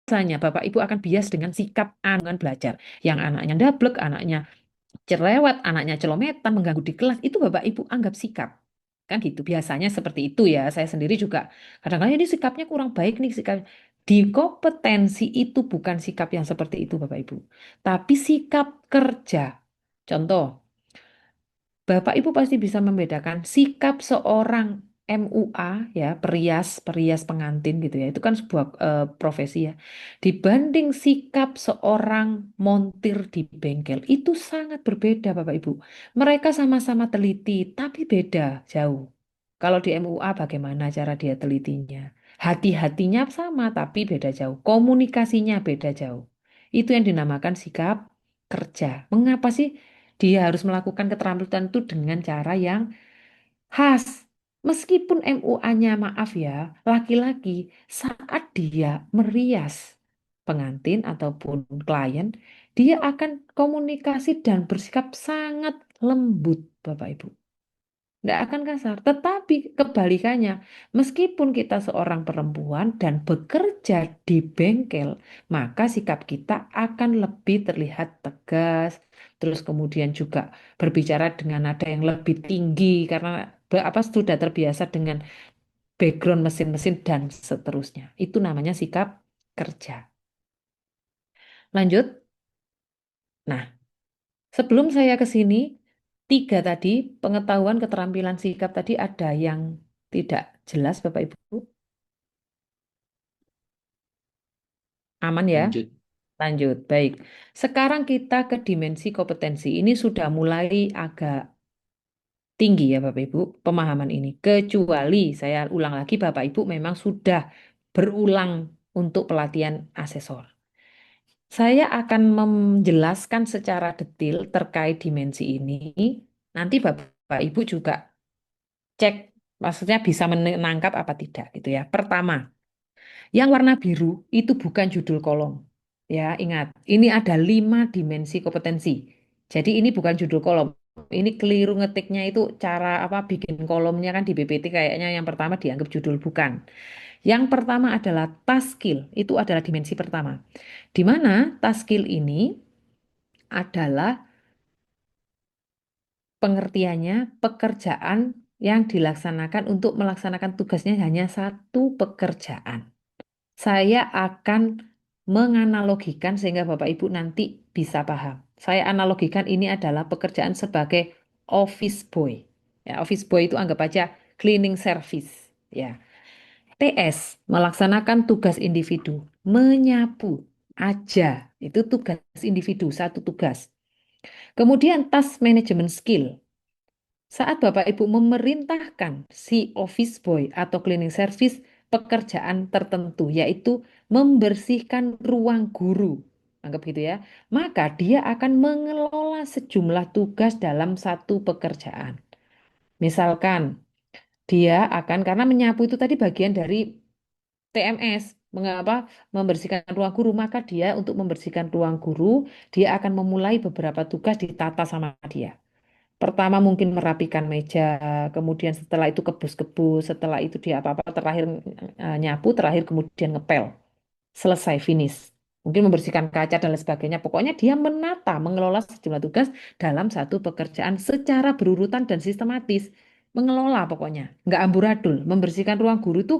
biasanya Bapak Ibu akan bias dengan sikap dengan belajar. Yang anaknya dablek, anaknya cerewet, anaknya celometan, mengganggu di kelas, itu Bapak Ibu anggap sikap. Kan gitu, biasanya seperti itu ya. Saya sendiri juga kadang-kadang ini sikapnya kurang baik nih sikap. Di kompetensi itu bukan sikap yang seperti itu Bapak Ibu. Tapi sikap kerja. Contoh, Bapak Ibu pasti bisa membedakan sikap seorang MUA ya, perias pengantin gitu ya. Itu kan sebuah profesi ya. Dibanding sikap seorang montir di bengkel itu sangat berbeda Bapak Ibu. Mereka sama-sama teliti tapi beda jauh. Kalau di MUA bagaimana cara dia telitinya? Hati-hatinya sama tapi beda jauh. Komunikasinya beda jauh. Itu yang dinamakan sikap kerja. Mengapa sih dia harus melakukan keterampilan itu dengan cara yang khas? Meskipun MUA-nya maaf ya, laki-laki saat dia merias pengantin ataupun klien, dia akan komunikasi dan bersikap sangat lembut, Bapak Ibu. Nggak akan kasar. Tetapi kebalikannya, meskipun kita seorang perempuan dan bekerja di bengkel, maka sikap kita akan lebih terlihat tegas. Terus kemudian juga berbicara dengan nada yang lebih tinggi karena sudah terbiasa dengan background mesin-mesin dan seterusnya. Itu namanya sikap kerja. Lanjut. Nah, sebelum saya ke sini, tiga tadi pengetahuan keterampilan sikap tadi ada yang tidak jelas Bapak Ibu. Aman ya?
Lanjut.
Lanjut. Baik. Sekarang kita ke dimensi kompetensi. Ini sudah mulai agak tinggi ya Bapak Ibu pemahaman ini. Kecuali saya ulang lagi Bapak Ibu memang sudah berulang untuk pelatihan asesor. Saya akan menjelaskan secara detail terkait dimensi ini. Nanti Bapak Ibu juga cek, maksudnya bisa menangkap apa tidak gitu ya. Pertama, yang warna biru itu bukan judul kolom. Ya, ingat, ini ada 5 dimensi kompetensi. Jadi ini bukan judul kolom. Ini keliru ngetiknya itu cara apa bikin kolomnya kan di BPT kayaknya yang pertama dianggap judul bukan. Yang pertama adalah task skill. Itu adalah dimensi pertama. Di mana task skill ini adalah pengertiannya pekerjaan yang dilaksanakan untuk melaksanakan tugasnya hanya satu pekerjaan. Saya akan menganalogikan sehingga Bapak Ibu nanti bisa paham. Saya analogikan ini adalah pekerjaan sebagai office boy. Ya, office boy itu anggap aja cleaning service. Ya, TS melaksanakan tugas individu, menyapu aja itu tugas individu, satu tugas. Kemudian task management skill. Saat Bapak Ibu memerintahkan si office boy atau cleaning service pekerjaan tertentu, yaitu membersihkan ruang guru, anggap gitu ya, maka dia akan mengelola sejumlah tugas dalam satu pekerjaan. Misalkan dia akan, karena menyapu itu tadi bagian dari TMS, mengapa membersihkan ruang guru, maka dia untuk membersihkan ruang guru, dia akan memulai beberapa tugas ditata sama dia. Pertama mungkin merapikan meja, kemudian setelah itu kebus-kebus, setelah itu dia apa-apa, terakhir nyapu, terakhir kemudian ngepel. Selesai, finish. Mungkin membersihkan kaca dan lain sebagainya. Pokoknya dia menata, mengelola sejumlah tugas dalam satu pekerjaan secara berurutan dan sistematis. Mengelola pokoknya, nggak amburadul. Membersihkan ruang guru itu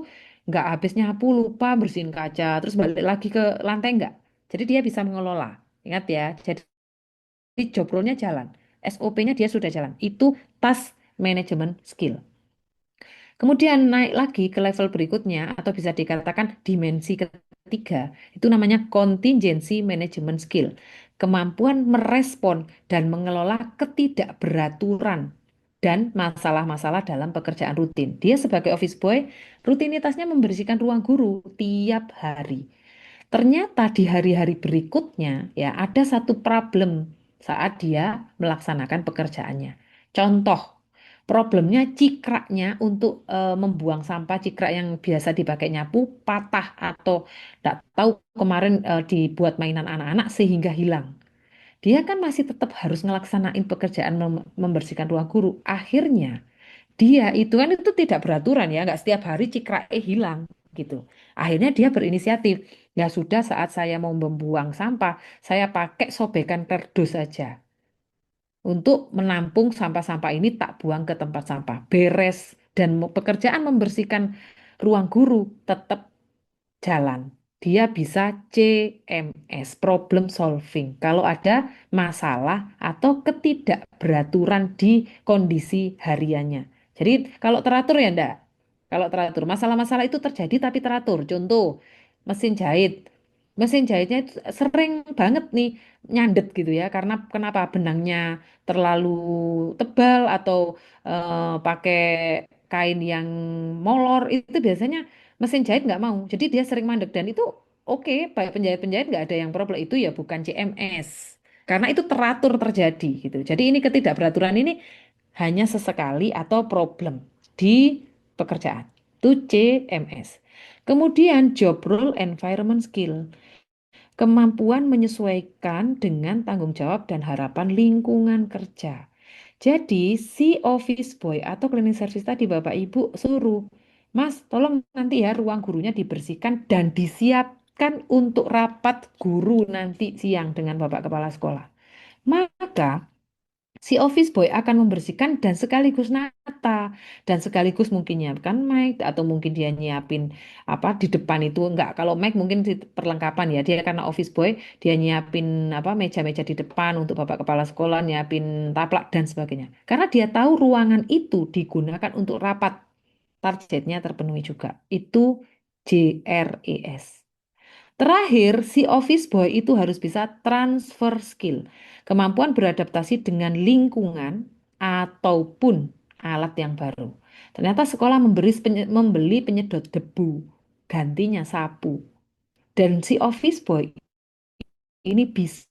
nggak habis nyapu, lupa bersihin kaca, terus balik lagi ke lantai nggak. Jadi dia bisa mengelola. Ingat ya, jadi job role-nya jalan. SOP-nya dia sudah jalan. Itu task management skill. Kemudian naik lagi ke level berikutnya atau bisa dikatakan dimensi ketiga, itu namanya contingency management skill. Kemampuan merespon dan mengelola ketidakberaturan dan masalah-masalah dalam pekerjaan rutin. Dia sebagai office boy, rutinitasnya membersihkan ruang guru tiap hari. Ternyata di hari-hari berikutnya ya ada satu problem saat dia melaksanakan pekerjaannya. Contoh, problemnya cikraknya untuk membuang sampah, cikrak yang biasa dipakai nyapu patah atau tidak tahu kemarin dibuat mainan anak-anak sehingga hilang. Dia kan masih tetap harus ngelaksanain pekerjaan membersihkan ruang guru. Akhirnya dia itu kan itu tidak beraturan ya, nggak setiap hari cikraknya hilang gitu. Akhirnya dia berinisiatif. Ya sudah saat saya mau membuang sampah, saya pakai sobekan kardus saja. Untuk menampung sampah-sampah ini tak buang ke tempat sampah. Beres dan pekerjaan membersihkan ruang guru tetap jalan. Dia bisa CMS, problem solving. Kalau ada masalah atau ketidakberaturan di kondisi hariannya. Jadi kalau teratur ya enggak. Kalau teratur, masalah-masalah itu terjadi tapi teratur. Contoh, mesin jahit. Mesin jahitnya itu sering banget nih nyandet gitu ya. Karena kenapa? Benangnya terlalu tebal atau pakai kain yang molor. Itu biasanya mesin jahit nggak mau. Jadi dia sering mandek dan itu oke, baik penjahit-penjahit nggak ada yang problem. Itu ya bukan CMS. Karena itu teratur terjadi gitu. Jadi ini ketidakberaturan ini hanya sesekali atau problem di pekerjaan. Itu CMS. Kemudian job role environment skill. Kemampuan menyesuaikan dengan tanggung jawab dan harapan lingkungan kerja. Jadi si office boy atau cleaning service tadi Bapak Ibu suruh, Mas, tolong nanti ya ruang gurunya dibersihkan dan disiapkan untuk rapat guru nanti siang dengan Bapak Kepala Sekolah. Maka si office boy akan membersihkan dan sekaligus nata dan sekaligus mungkin nyiapkan mic atau mungkin dia nyiapin apa di depan itu enggak, kalau mic mungkin di perlengkapan ya, dia karena office boy dia nyiapin apa meja-meja di depan untuk bapak kepala sekolah, nyiapin taplak dan sebagainya karena dia tahu ruangan itu digunakan untuk rapat, targetnya terpenuhi juga. Itu JRES. Terakhir, si office boy itu harus bisa transfer skill, kemampuan beradaptasi dengan lingkungan ataupun alat yang baru. Ternyata sekolah membeli penyedot debu, gantinya sapu. Dan si office boy ini bisa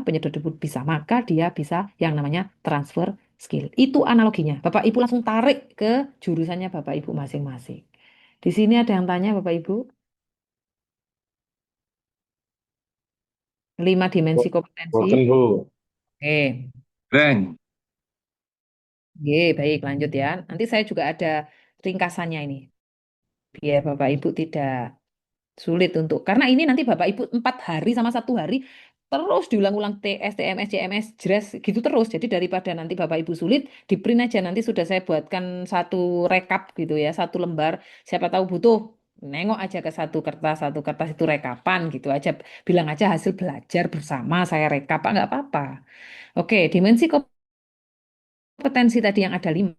penyedot debu bisa, maka dia bisa yang namanya transfer skill. Itu analoginya. Bapak Ibu langsung tarik ke jurusannya Bapak Ibu masing-masing. Di sini ada yang tanya Bapak Ibu, 5 dimensi kompetensi.
Boten Bu.
Oke.
Reng.
Oke, baik, lanjut ya. Nanti saya juga ada ringkasannya ini, biar Bapak Ibu tidak sulit untuk, karena ini nanti Bapak Ibu 4 hari sama 1 hari terus diulang-ulang TS, TMS, CMS, JRES gitu terus. Jadi daripada nanti Bapak Ibu sulit, di print aja nanti sudah saya buatkan satu rekap gitu ya, satu lembar. Siapa tahu butuh, nengok aja ke satu kertas itu rekapan gitu aja. Bilang aja hasil belajar bersama saya rekap, nggak apa-apa. Oke, dimensi kompetensi tadi yang ada 5.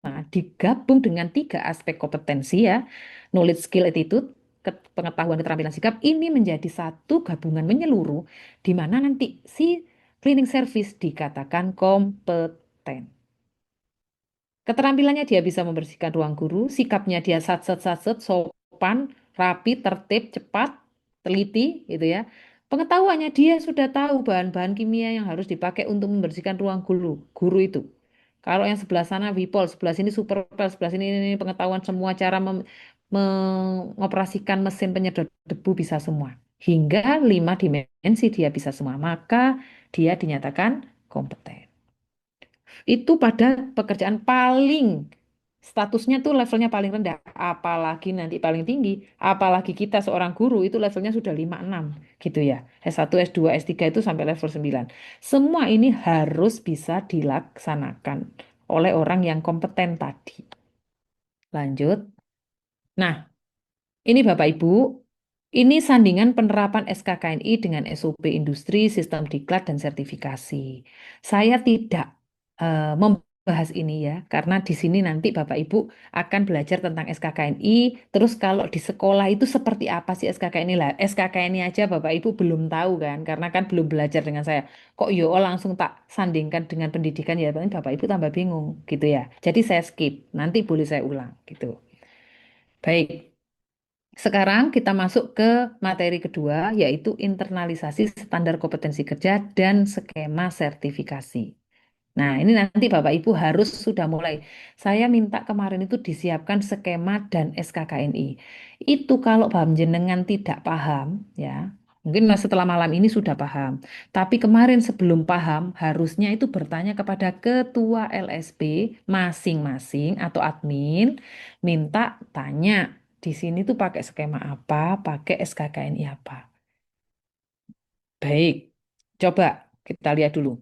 Nah, digabung dengan 3 aspek kompetensi ya, knowledge, skill, attitude, pengetahuan, keterampilan, sikap, ini menjadi satu gabungan menyeluruh, di mana nanti si cleaning service dikatakan kompeten. Keterampilannya dia bisa membersihkan ruang guru, sikapnya dia satset, sopan, rapi, tertib, cepat, teliti, gitu ya. Pengetahuannya dia sudah tahu bahan-bahan kimia yang harus dipakai untuk membersihkan ruang guru itu. Kalau yang sebelah sana Wipol, sebelah sini Superpel, sebelah sini ini pengetahuan semua cara mengoperasikan mesin penyedot debu bisa semua. Hingga 5 dimensi dia bisa semua, maka dia dinyatakan kompeten. Itu pada pekerjaan paling statusnya tuh levelnya paling rendah, apalagi nanti paling tinggi, apalagi kita seorang guru itu levelnya sudah 5 6 gitu ya. S1, S2, S3 itu sampai level 9. Semua ini harus bisa dilaksanakan oleh orang yang kompeten tadi. Lanjut. Nah, ini Bapak Ibu, ini sandingan penerapan SKKNI dengan SOP industri, sistem diklat, dan sertifikasi. Saya tidak membahas ini ya, karena di sini nanti Bapak Ibu akan belajar tentang SKKNI, terus kalau di sekolah itu seperti apa sih SKKNI lah. SKKNI aja Bapak Ibu belum tahu kan, karena kan belum belajar dengan saya. Kok yo langsung tak sandingkan dengan pendidikan ya, paling Bapak Ibu tambah bingung gitu ya. Jadi saya skip, nanti boleh saya ulang gitu. Baik. Sekarang kita masuk ke materi kedua, yaitu internalisasi standar kompetensi kerja dan skema sertifikasi. Nah, ini nanti Bapak Ibu harus sudah mulai. Saya minta kemarin itu disiapkan skema dan SKKNI. Itu kalau paham jenengan tidak paham, ya, mungkin setelah malam ini sudah paham. Tapi kemarin sebelum paham, harusnya itu bertanya kepada ketua LSP masing-masing atau admin, minta tanya di sini tuh pakai skema apa, pakai SKKNI apa. Baik, coba kita lihat dulu.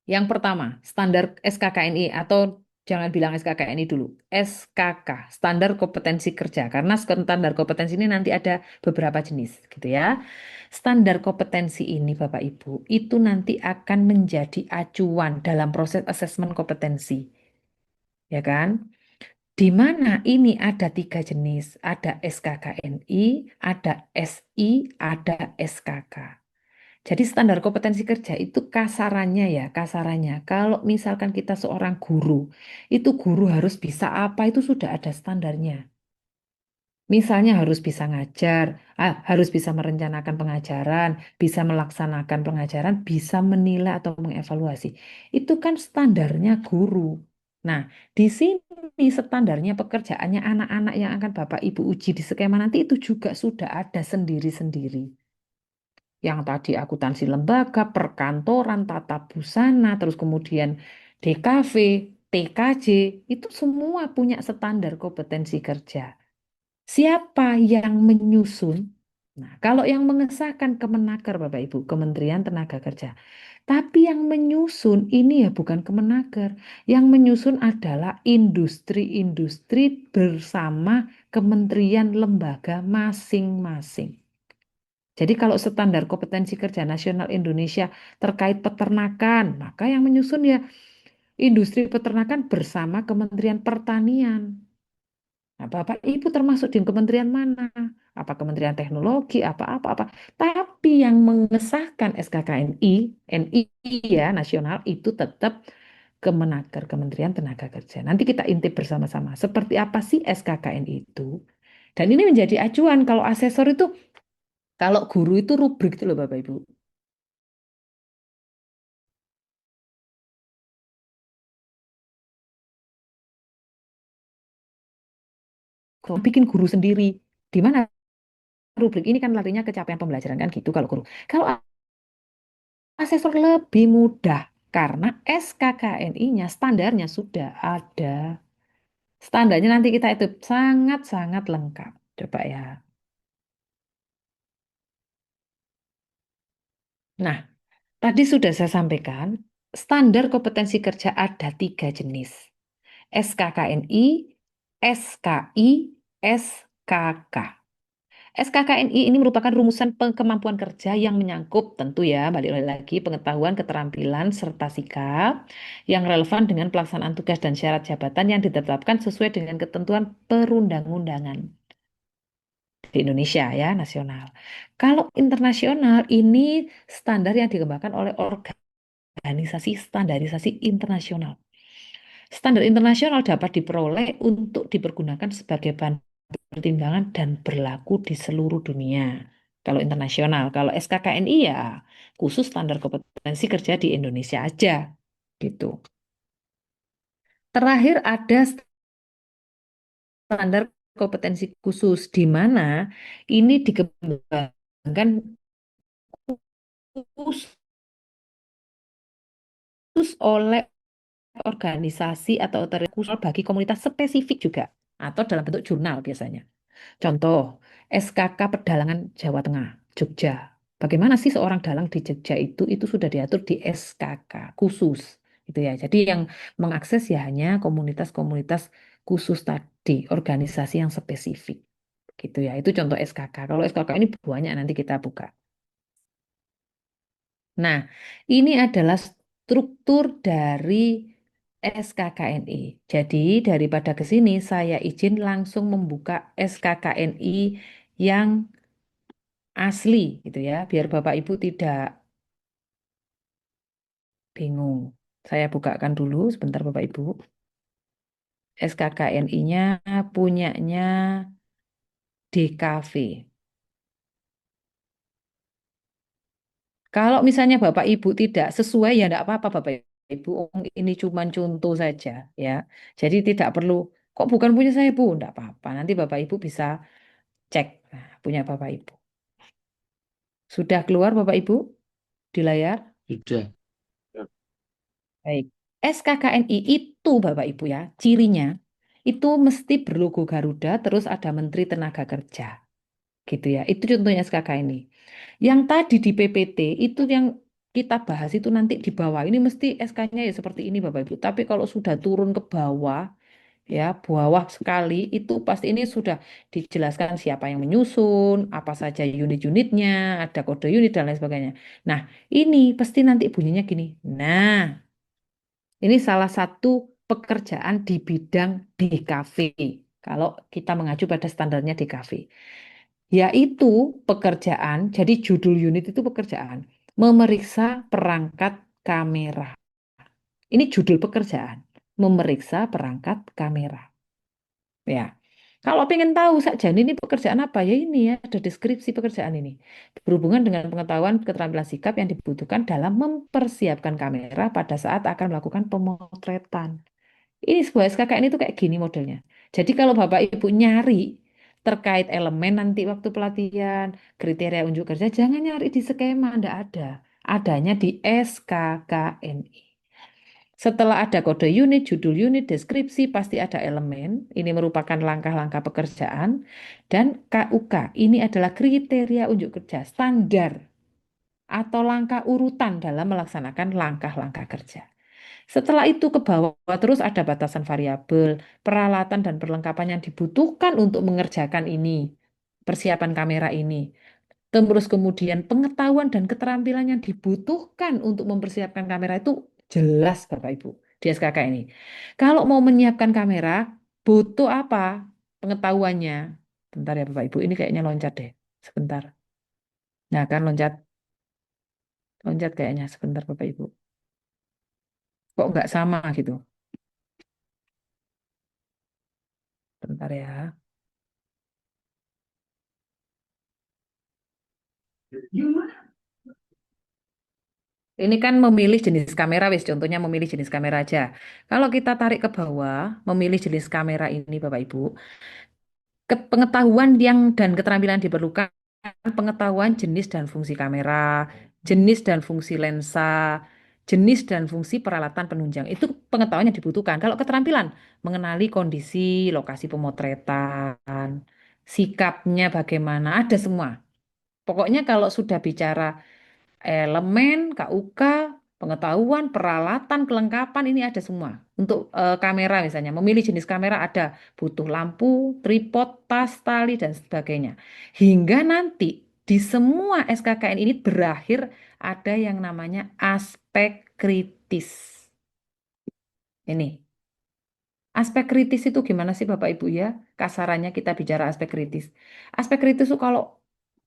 Yang pertama, standar SKKNI atau Jangan bilang SKKNI dulu. SKK, Standar Kompetensi Kerja. Karena standar kompetensi ini nanti ada beberapa jenis gitu ya. Standar kompetensi ini Bapak Ibu, itu nanti akan menjadi acuan dalam proses asesmen kompetensi. Ya kan? Di mana ini ada 3 jenis. Ada SKKNI, ada SI, ada SKK. Jadi standar kompetensi kerja itu kasarannya ya, kasarannya. Kalau misalkan kita seorang guru, itu guru harus bisa apa itu sudah ada standarnya. Misalnya harus bisa ngajar, harus bisa merencanakan pengajaran, bisa melaksanakan pengajaran, bisa menilai atau mengevaluasi. Itu kan standarnya guru. Nah, di sini standarnya pekerjaannya anak-anak yang akan Bapak Ibu uji di skema nanti itu juga sudah ada sendiri-sendiri. Yang tadi akuntansi lembaga, perkantoran, tata busana, terus kemudian DKV, TKJ, itu semua punya standar kompetensi kerja. Siapa yang menyusun? Nah, kalau yang mengesahkan Kemenaker, Bapak Ibu, Kementerian Tenaga Kerja. Tapi yang menyusun ini ya bukan Kemenaker. Yang menyusun adalah industri-industri bersama kementerian lembaga masing-masing. Jadi kalau standar kompetensi kerja nasional Indonesia terkait peternakan, maka yang menyusun ya industri peternakan bersama Kementerian Pertanian. Nah, Bapak Ibu termasuk di kementerian mana? Apa Kementerian Teknologi, apa. Tapi yang mengesahkan SKKNI, NI ya nasional itu tetap Kemenaker, Kementerian Tenaga Kerja. Nanti kita intip bersama-sama. Seperti apa sih SKKNI itu? Dan ini menjadi acuan kalau asesor itu, kalau guru itu rubrik itu loh Bapak Ibu. Bikin guru sendiri. Di mana rubrik ini kan larinya capaian pembelajaran kan gitu kalau guru. Kalau asesor lebih mudah karena SKKNI-nya standarnya sudah ada. Standarnya nanti kita itu sangat-sangat lengkap. Coba ya. Nah, tadi sudah saya sampaikan, standar kompetensi kerja ada 3 jenis. SKKNI, SKI, SKK. SKKNI ini merupakan rumusan kemampuan kerja yang menyangkut tentu ya, balik lagi pengetahuan, keterampilan, serta sikap yang relevan dengan pelaksanaan tugas dan syarat jabatan yang ditetapkan sesuai dengan ketentuan perundang-undangan di Indonesia ya, nasional. Kalau internasional ini standar yang dikembangkan oleh organisasi standarisasi internasional. Standar internasional dapat diperoleh untuk dipergunakan sebagai bahan pertimbangan dan berlaku di seluruh dunia. Kalau internasional, kalau SKKNI ya khusus standar kompetensi kerja di Indonesia aja gitu. Terakhir ada standar kompetensi khusus di mana ini dikembangkan khusus oleh organisasi atau otoritas khusus bagi komunitas spesifik juga atau dalam bentuk jurnal biasanya. Contoh, SKK Pedalangan Jawa Tengah, Jogja. Bagaimana sih seorang dalang di Jogja itu sudah diatur di SKK khusus gitu ya. Jadi yang mengakses ya hanya komunitas-komunitas khusus tadi, organisasi yang spesifik gitu ya. Itu contoh SKK. Kalau SKK ini banyak nanti kita buka. Nah, ini adalah struktur dari SKKNI. Jadi daripada ke sini saya izin langsung membuka SKKNI yang asli gitu ya, biar Bapak Ibu tidak bingung. Saya bukakan dulu sebentar Bapak Ibu. SKKNI-nya punyanya DKV. Kalau misalnya Bapak Ibu tidak sesuai ya tidak apa-apa Bapak Ibu. Ini cuma contoh saja ya. Jadi tidak perlu kok bukan punya saya Bu, tidak apa-apa. Nanti Bapak Ibu bisa cek punya Bapak Ibu. Sudah keluar Bapak Ibu di layar?
Sudah.
Baik. SKKNI itu Bapak Ibu ya, cirinya itu mesti berlogo Garuda terus ada Menteri Tenaga Kerja. Gitu ya. Itu contohnya SKKNI. Yang tadi di PPT itu yang kita bahas itu nanti di bawah. Ini mesti SK-nya ya seperti ini Bapak Ibu. Tapi kalau sudah turun ke bawah, ya bawah sekali itu pasti ini sudah dijelaskan siapa yang menyusun, apa saja unit-unitnya, ada kode unit dan lain sebagainya. Nah, ini pasti nanti bunyinya gini. Nah, ini salah satu pekerjaan di bidang DKV. Kalau kita mengacu pada standarnya DKV. Yaitu pekerjaan, jadi judul unit itu pekerjaan. Memeriksa perangkat kamera. Ini judul pekerjaan. Memeriksa perangkat kamera. Ya. Kalau pengen tahu saja ini pekerjaan apa ya ini ya ada deskripsi pekerjaan ini berhubungan dengan pengetahuan keterampilan sikap yang dibutuhkan dalam mempersiapkan kamera pada saat akan melakukan pemotretan. Ini sebuah SKKN itu kayak gini modelnya. Jadi kalau Bapak Ibu nyari terkait elemen nanti waktu pelatihan, kriteria unjuk kerja, jangan nyari di skema, enggak ada. Adanya di SKKNI. Setelah ada kode unit, judul unit, deskripsi, pasti ada elemen. Ini merupakan langkah-langkah pekerjaan. Dan KUK, ini adalah kriteria unjuk kerja standar atau langkah urutan dalam melaksanakan langkah-langkah kerja. Setelah itu ke bawah terus ada batasan variabel, peralatan dan perlengkapan yang dibutuhkan untuk mengerjakan ini, persiapan kamera ini. Terus kemudian pengetahuan dan keterampilan yang dibutuhkan untuk mempersiapkan kamera itu jelas Bapak Ibu di SKK ini. Kalau mau menyiapkan kamera, butuh apa? Pengetahuannya. Bentar ya Bapak Ibu, ini kayaknya loncat deh. Sebentar. Nah kan loncat, loncat kayaknya sebentar Bapak Ibu. Kok nggak sama gitu? Bentar ya. Ini kan memilih jenis kamera, wis contohnya memilih jenis kamera aja. Kalau kita tarik ke bawah, memilih jenis kamera ini Bapak Ibu, pengetahuan yang dan keterampilan diperlukan, pengetahuan jenis dan fungsi kamera, jenis dan fungsi lensa, jenis dan fungsi peralatan penunjang. Itu pengetahuan yang dibutuhkan. Kalau keterampilan, mengenali kondisi, lokasi pemotretan, sikapnya bagaimana, ada semua. Pokoknya kalau sudah bicara elemen, KUK, pengetahuan, peralatan, kelengkapan ini ada semua. Untuk kamera misalnya, memilih jenis kamera ada butuh lampu, tripod, tas, tali dan sebagainya. Hingga nanti di semua SKKN ini berakhir ada yang namanya aspek kritis. Ini. Aspek kritis itu gimana sih Bapak Ibu ya? Kasarannya kita bicara aspek kritis. Aspek kritis itu kalau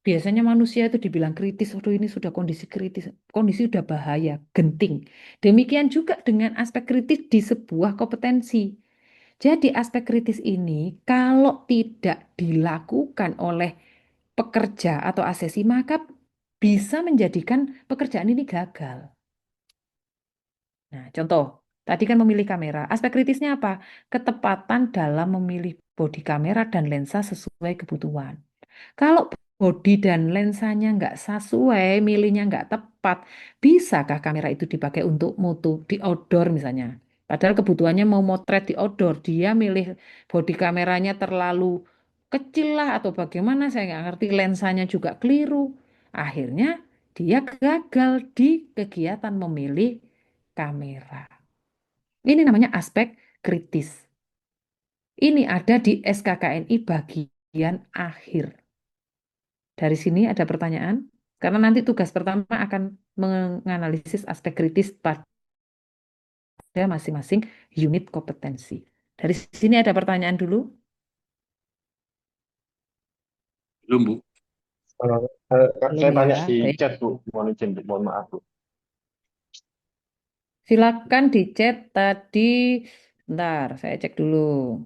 biasanya manusia itu dibilang kritis, waduh ini sudah kondisi kritis, kondisi sudah bahaya, genting. Demikian juga dengan aspek kritis di sebuah kompetensi. Jadi aspek kritis ini kalau tidak dilakukan oleh pekerja atau asesi maka bisa menjadikan pekerjaan ini gagal. Nah, contoh, tadi kan memilih kamera. Aspek kritisnya apa? Ketepatan dalam memilih bodi kamera dan lensa sesuai kebutuhan. Kalau bodi dan lensanya nggak sesuai, milihnya nggak tepat, bisakah kamera itu dipakai untuk moto di outdoor misalnya? Padahal kebutuhannya mau motret di outdoor, dia milih bodi kameranya terlalu kecil lah atau bagaimana, saya nggak ngerti, lensanya juga keliru. Akhirnya dia gagal di kegiatan memilih kamera. Ini namanya aspek kritis. Ini ada di SKKNI bagian akhir. Dari sini ada pertanyaan, karena nanti tugas pertama akan menganalisis aspek kritis pada masing-masing unit kompetensi. Dari sini ada pertanyaan dulu.
Belum, Bu.
Belum
Saya
ya.
tanya di
Baik.
chat, Bu. Mohon izin, Bu. Mohon maaf, Bu.
Silakan di chat tadi. Bentar, saya cek dulu.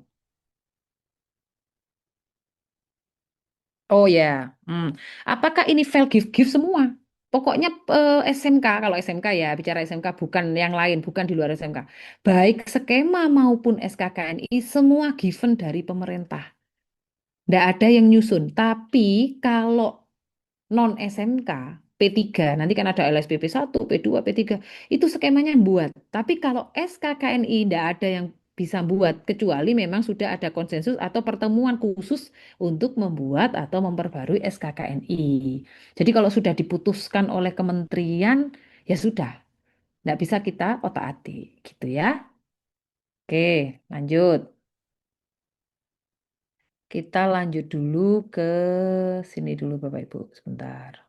Oh ya, apakah ini file gift semua? Pokoknya SMK, kalau SMK ya, bicara SMK bukan yang lain, bukan di luar SMK. Baik skema maupun SKKNI, semua given dari pemerintah. Nggak ada yang nyusun. Tapi kalau non SMK, P3, nanti kan ada LSPP 1, P2, P3, itu skemanya yang buat. Tapi kalau SKKNI nggak ada yang bisa buat, kecuali memang sudah ada konsensus atau pertemuan khusus untuk membuat atau memperbarui SKKNI. Jadi kalau sudah diputuskan oleh kementerian, ya sudah, nggak bisa kita otak-atik gitu ya. Oke, lanjut. Kita lanjut dulu ke sini dulu Bapak Ibu, sebentar.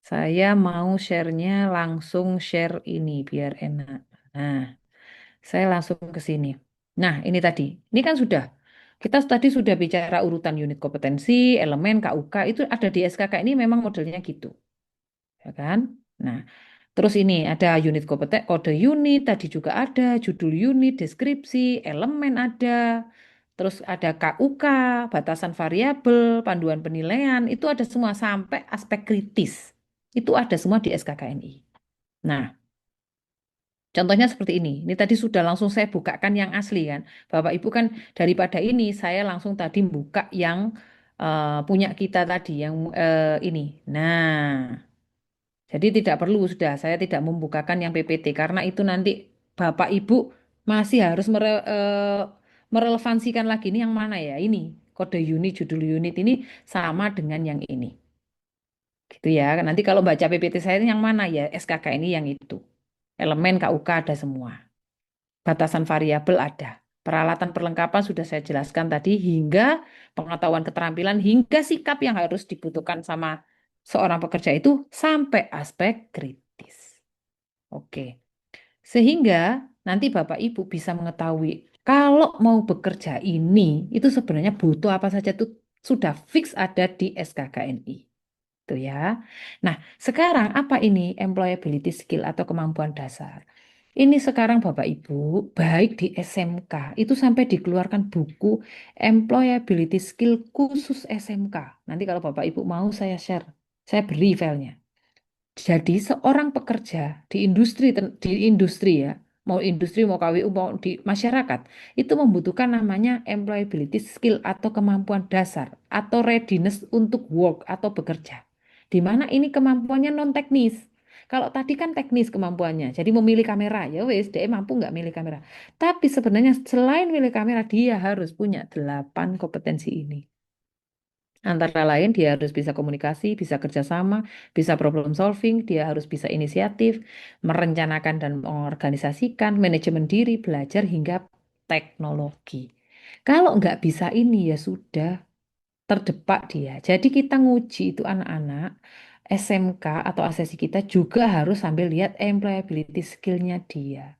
Saya mau share-nya langsung share ini biar enak. Nah, saya langsung ke sini. Nah, ini tadi. Ini kan sudah. Kita tadi sudah bicara urutan unit kompetensi, elemen, KUK, itu ada di SKK ini memang modelnya gitu. Ya kan? Nah, terus ini ada unit kompeten, kode unit, tadi juga ada, judul unit, deskripsi, elemen ada, terus ada KUK, batasan variabel, panduan penilaian, itu ada semua sampai aspek kritis. Itu ada semua di SKKNI. Nah, contohnya seperti ini. Ini tadi sudah langsung saya bukakan yang asli kan. Bapak Ibu kan daripada ini saya langsung tadi buka yang punya kita tadi yang ini. Nah, jadi tidak perlu sudah saya tidak membukakan yang PPT karena itu nanti Bapak Ibu masih harus merelevansikan lagi ini yang mana ya ini kode unit judul unit ini sama dengan yang ini gitu ya. Nanti kalau baca PPT saya ini yang mana ya SKK ini yang itu. Elemen KUK ada semua. Batasan variabel ada. Peralatan perlengkapan sudah saya jelaskan tadi hingga pengetahuan keterampilan hingga sikap yang harus dibutuhkan sama seorang pekerja itu sampai aspek kritis. Oke. Sehingga nanti Bapak Ibu bisa mengetahui kalau mau bekerja ini itu sebenarnya butuh apa saja itu sudah fix ada di SKKNI. Itu ya. Nah, sekarang apa ini employability skill atau kemampuan dasar? Ini sekarang Bapak Ibu, baik di SMK, itu sampai dikeluarkan buku employability skill khusus SMK. Nanti kalau Bapak Ibu mau saya share, saya beri filenya. Jadi seorang pekerja di industri ya, mau industri mau KWU mau di masyarakat itu membutuhkan namanya employability skill atau kemampuan dasar atau readiness untuk work atau bekerja. Di mana ini kemampuannya non teknis. Kalau tadi kan teknis kemampuannya, jadi memilih kamera ya wes dia mampu nggak milih kamera. Tapi sebenarnya selain milih kamera dia harus punya 8 kompetensi ini. Antara lain dia harus bisa komunikasi, bisa kerjasama, bisa problem solving, dia harus bisa inisiatif, merencanakan dan mengorganisasikan, manajemen diri, belajar hingga teknologi. Kalau nggak bisa ini ya sudah terdepak dia. Jadi kita nguji itu anak-anak SMK atau asesi kita juga harus sambil lihat employability skill-nya dia.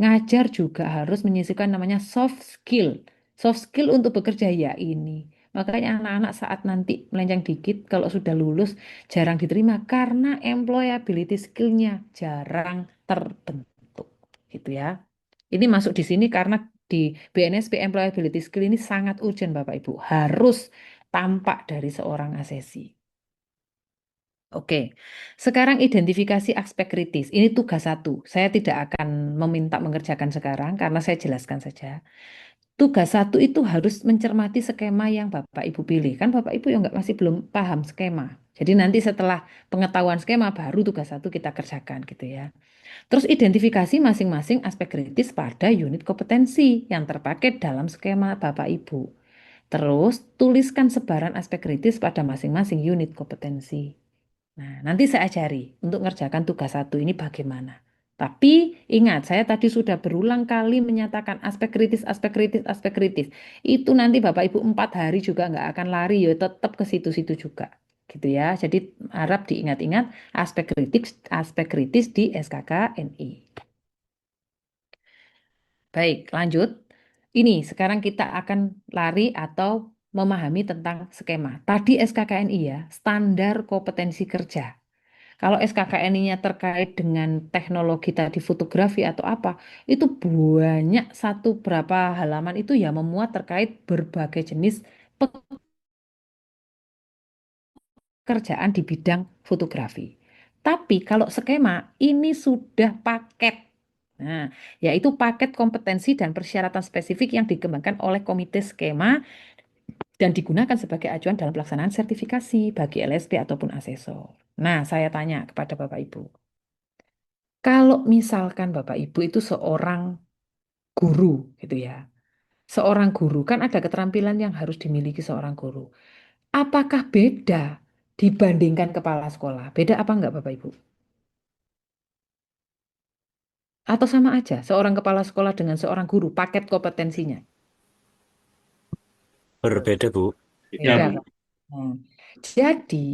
Ngajar juga harus menyisipkan namanya soft skill. Soft skill untuk bekerja ya ini. Makanya anak-anak saat nanti melenceng dikit kalau sudah lulus jarang diterima karena employability skill-nya jarang terbentuk. Gitu ya. Ini masuk di sini karena di BNSP employability skill ini sangat urgent Bapak Ibu. Harus tampak dari seorang asesi. Oke, sekarang identifikasi aspek kritis. Ini tugas satu. Saya tidak akan meminta mengerjakan sekarang karena saya jelaskan saja. Tugas satu itu harus mencermati skema yang Bapak Ibu pilih. Kan Bapak Ibu yang nggak masih belum paham skema. Jadi nanti setelah pengetahuan skema baru tugas satu kita kerjakan gitu ya. Terus identifikasi masing-masing aspek kritis pada unit kompetensi yang terpakai dalam skema Bapak Ibu. Terus tuliskan sebaran aspek kritis pada masing-masing unit kompetensi. Nah, nanti saya ajari untuk mengerjakan tugas satu ini bagaimana. Tapi ingat, saya tadi sudah berulang kali menyatakan aspek kritis, aspek kritis, aspek kritis. Itu nanti Bapak Ibu 4 hari juga nggak akan lari, ya tetap ke situ-situ juga. Gitu ya. Jadi harap diingat-ingat aspek kritis di SKKNI. Baik, lanjut. Ini sekarang kita akan lari atau memahami tentang skema. Tadi SKKNI ya, standar kompetensi kerja. Kalau SKKNI-nya terkait dengan teknologi tadi fotografi atau apa, itu banyak satu berapa halaman itu ya memuat terkait berbagai jenis pekerjaan di bidang fotografi. Tapi kalau skema ini sudah paket. Nah, yaitu paket kompetensi dan persyaratan spesifik yang dikembangkan oleh komite skema dan digunakan sebagai acuan dalam pelaksanaan sertifikasi bagi LSP ataupun asesor. Nah, saya tanya kepada Bapak Ibu. Kalau misalkan Bapak Ibu itu seorang guru gitu ya. seorang guru kan ada keterampilan yang harus dimiliki seorang guru. Apakah beda dibandingkan kepala sekolah? Beda apa enggak Bapak Ibu? Atau sama aja seorang kepala sekolah dengan seorang guru paket kompetensinya?
Berbeda, Bu.
Ya,
Beda
Bu.
kan? Nah, jadi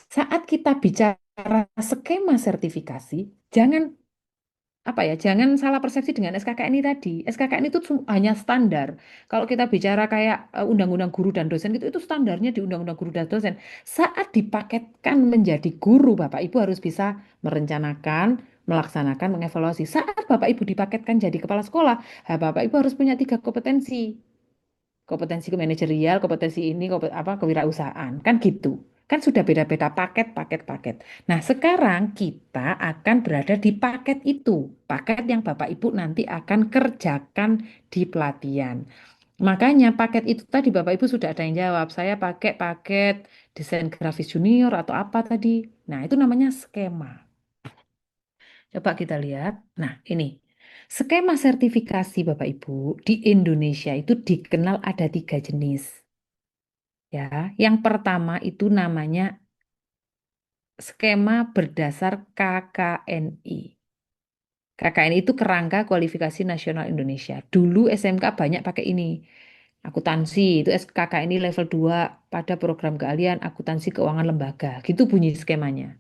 saat kita bicara skema sertifikasi, jangan jangan salah persepsi dengan SKKN ini tadi. SKKN itu hanya standar. Kalau kita bicara kayak undang-undang guru dan dosen itu standarnya di undang-undang guru dan dosen. Saat dipaketkan menjadi guru, Bapak Ibu harus bisa merencanakan, melaksanakan, mengevaluasi. Saat Bapak Ibu dipaketkan jadi kepala sekolah, Bapak Ibu harus punya 3 kompetensi. Kompetensi manajerial, kompetensi ini, kewirausahaan. Kan gitu. Kan sudah beda-beda paket, paket, paket. Nah, sekarang kita akan berada di paket itu. Paket yang Bapak Ibu nanti akan kerjakan di pelatihan. Makanya paket itu tadi Bapak Ibu sudah ada yang jawab. Saya pakai paket desain grafis junior atau apa tadi. Nah, itu namanya skema. Coba kita lihat. Nah, ini. Skema sertifikasi Bapak Ibu di Indonesia itu dikenal ada 3 jenis. Ya, yang pertama itu namanya skema berdasar KKNI. KKNI itu Kerangka Kualifikasi Nasional Indonesia. Dulu SMK banyak pakai ini. Akuntansi itu KKNI level 2 pada program keahlian akuntansi keuangan lembaga. Gitu bunyi skemanya.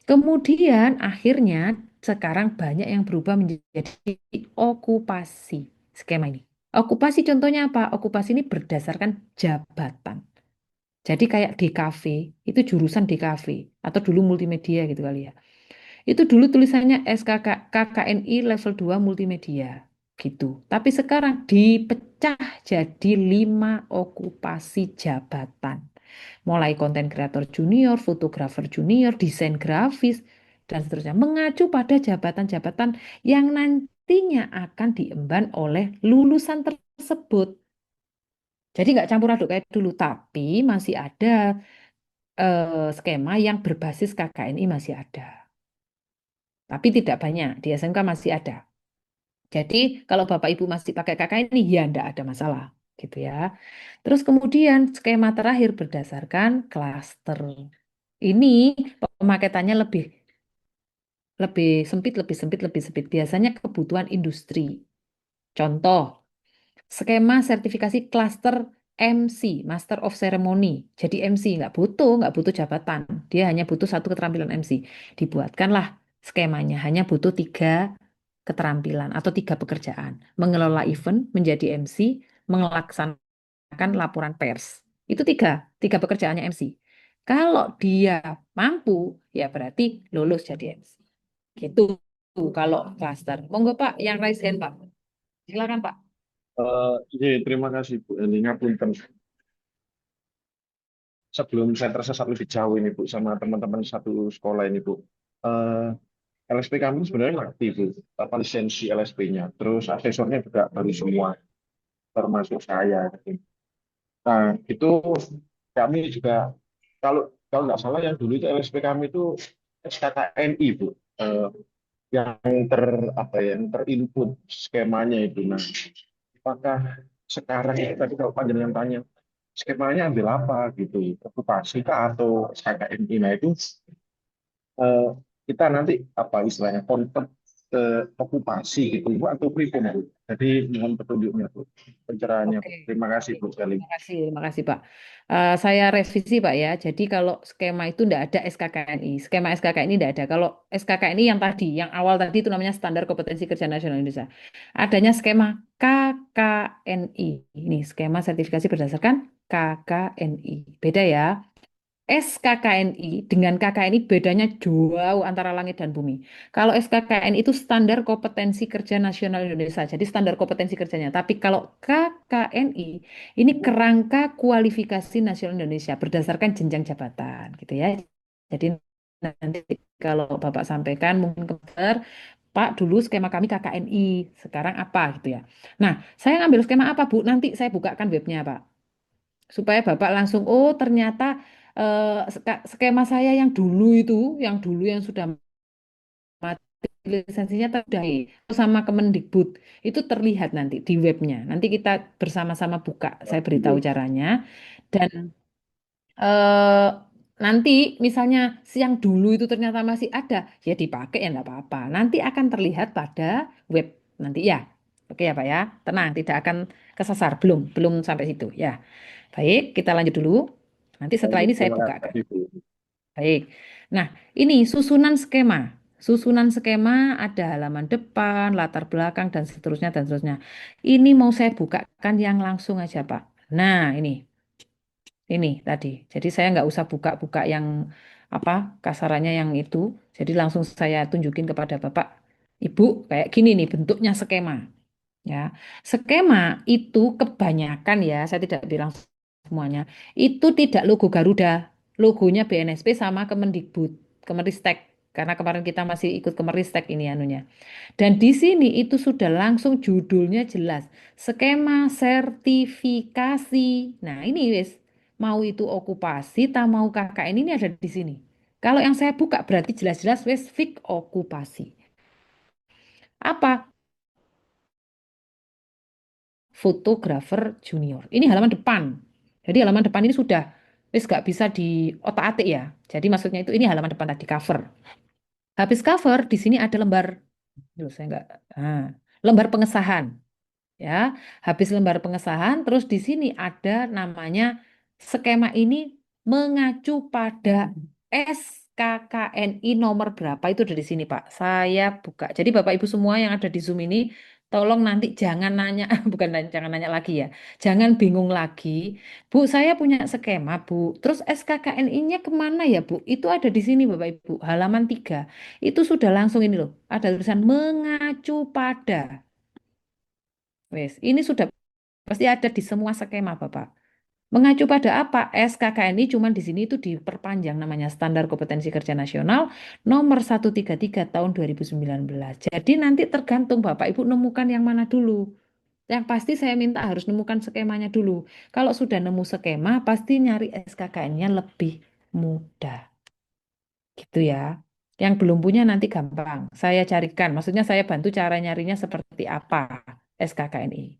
Kemudian akhirnya sekarang banyak yang berubah menjadi okupasi skema ini. Okupasi contohnya apa? Okupasi ini berdasarkan jabatan. Jadi kayak DKV, itu jurusan DKV atau dulu multimedia gitu kali ya. Itu dulu tulisannya KKNI level 2 multimedia gitu. Tapi sekarang dipecah jadi 5 okupasi jabatan. Mulai konten kreator junior, fotografer junior, desain grafis, dan seterusnya. Mengacu pada jabatan-jabatan yang nantinya akan diemban oleh lulusan tersebut. Jadi nggak campur aduk kayak dulu, tapi masih ada skema yang berbasis KKNI masih ada. Tapi tidak banyak, di SMK masih ada. Jadi kalau Bapak Ibu masih pakai KKNI, ya enggak ada masalah. Gitu ya. Terus kemudian skema terakhir berdasarkan klaster. Ini pemaketannya lebih lebih sempit, lebih sempit, lebih sempit. Biasanya kebutuhan industri. Contoh, skema sertifikasi klaster MC, Master of Ceremony. Jadi MC nggak butuh jabatan. Dia hanya butuh satu keterampilan MC. Dibuatkanlah skemanya, hanya butuh 3 keterampilan atau 3 pekerjaan. Mengelola event, menjadi MC, melaksanakan laporan pers. Itu tiga pekerjaannya MC. Kalau dia mampu, ya berarti lulus jadi MC. Gitu kalau klaster. Monggo Pak, yang raise hand Pak. Silakan Pak.
Iya, terima kasih Bu Eli. Ngapunten. Sebelum saya tersesat lebih jauh ini Bu sama teman-teman satu sekolah ini Bu. Eh, LSP kami sebenarnya ngerti Bu, apa lisensi LSP-nya. Terus asesornya juga baru semua, termasuk saya. Nah, itu kami juga kalau kalau nggak salah yang dulu itu LSP kami itu SKKNI Bu. Eh, yang yang terinput skemanya itu. Nah, apakah sekarang itu tadi kalau panjenengan tanya skemanya ambil apa gitu, okupasi kah atau SKKNI? Nah itu eh, kita nanti apa istilahnya konten ke okupasi gitu Bu atau pripun Bu. Jadi mohon petunjuknya Bu, pencerahannya Bu.
Oke,
Terima kasih
oke.
Bu sekali.
Terima kasih Pak. Saya revisi Pak ya. Jadi kalau skema itu tidak ada SKKNI. Skema SKKNI tidak ada. Kalau SKKNI yang tadi, yang awal tadi itu namanya Standar Kompetensi Kerja Nasional Indonesia. Adanya skema KKNI. Ini skema sertifikasi berdasarkan KKNI. Beda ya. SKKNI dengan KKNI bedanya jauh antara langit dan bumi. Kalau SKKNI itu standar kompetensi kerja nasional Indonesia, jadi standar kompetensi kerjanya. Tapi kalau KKNI ini kerangka kualifikasi nasional Indonesia berdasarkan jenjang jabatan, gitu ya. Jadi nanti kalau Bapak sampaikan mungkin Pak dulu skema kami KKNI, sekarang apa gitu ya. Nah, saya ngambil skema apa Bu? Nanti saya bukakan webnya Pak supaya Bapak langsung, oh ternyata skema saya yang dulu itu, yang dulu yang sudah mati lisensinya terdaftar sama Kemendikbud. Itu terlihat nanti di webnya. Nanti kita bersama-sama buka. Saya beritahu
Ibu.
caranya. Dan eh, nanti misalnya siang dulu itu ternyata masih ada, ya dipakai ya enggak apa-apa. Nanti akan terlihat pada web nanti ya. Oke ya Pak ya. Tenang, tidak akan kesasar. Belum sampai situ ya. Baik, kita lanjut dulu. Nanti setelah ini saya
Terima
bukakan.
kasih, Bu.
Baik. Nah, ini susunan skema. Susunan skema ada halaman depan, latar belakang, dan seterusnya, dan seterusnya. Ini mau saya bukakan yang langsung aja, Pak. Nah, ini tadi. Jadi saya nggak usah buka-buka yang apa kasarannya yang itu. Jadi langsung saya tunjukin kepada Bapak, Ibu, kayak gini nih bentuknya skema. Ya, skema itu kebanyakan ya, saya tidak bilang semuanya, itu tidak logo Garuda, logonya BNSP sama Kemendikbud, Kemenristek. Karena kemarin kita masih ikut Kemenristek ini anunya. Dan di sini itu sudah langsung judulnya jelas, skema sertifikasi. Nah, ini wis mau itu okupasi, tak mau KKN ini ada di sini. Kalau yang saya buka berarti jelas-jelas wis fix okupasi. Apa? Fotografer junior. Ini halaman depan. Jadi halaman depan ini sudah wis gak bisa di otak-atik ya. Jadi maksudnya itu ini halaman depan tadi cover. Habis cover di sini ada lembar. Loh, saya nggak. Ah, lembar pengesahan ya. Habis lembar pengesahan terus di sini ada namanya skema ini mengacu pada SKKNI nomor berapa itu dari sini Pak. Saya buka. Jadi Bapak Ibu semua yang ada di Zoom ini tolong nanti jangan nanya jangan nanya lagi ya. Jangan bingung lagi. Bu, saya punya skema, Bu. Terus SKKNI-nya kemana ya, Bu? Itu ada di sini Bapak Ibu, halaman 3. Itu sudah langsung ini loh. Ada tulisan mengacu pada. Wes, ini sudah pasti ada di semua skema, Bapak. Mengacu pada apa? SKKNI cuman di sini itu diperpanjang namanya Standar Kompetensi Kerja Nasional nomor 133 tahun 2019. Jadi nanti tergantung Bapak Ibu nemukan yang mana dulu. Yang pasti saya minta harus nemukan skemanya dulu. Kalau sudah nemu skema, pasti nyari SKKN-nya lebih mudah. Gitu ya. Yang belum punya nanti gampang. Saya carikan, maksudnya saya bantu cara nyarinya seperti apa SKKNI.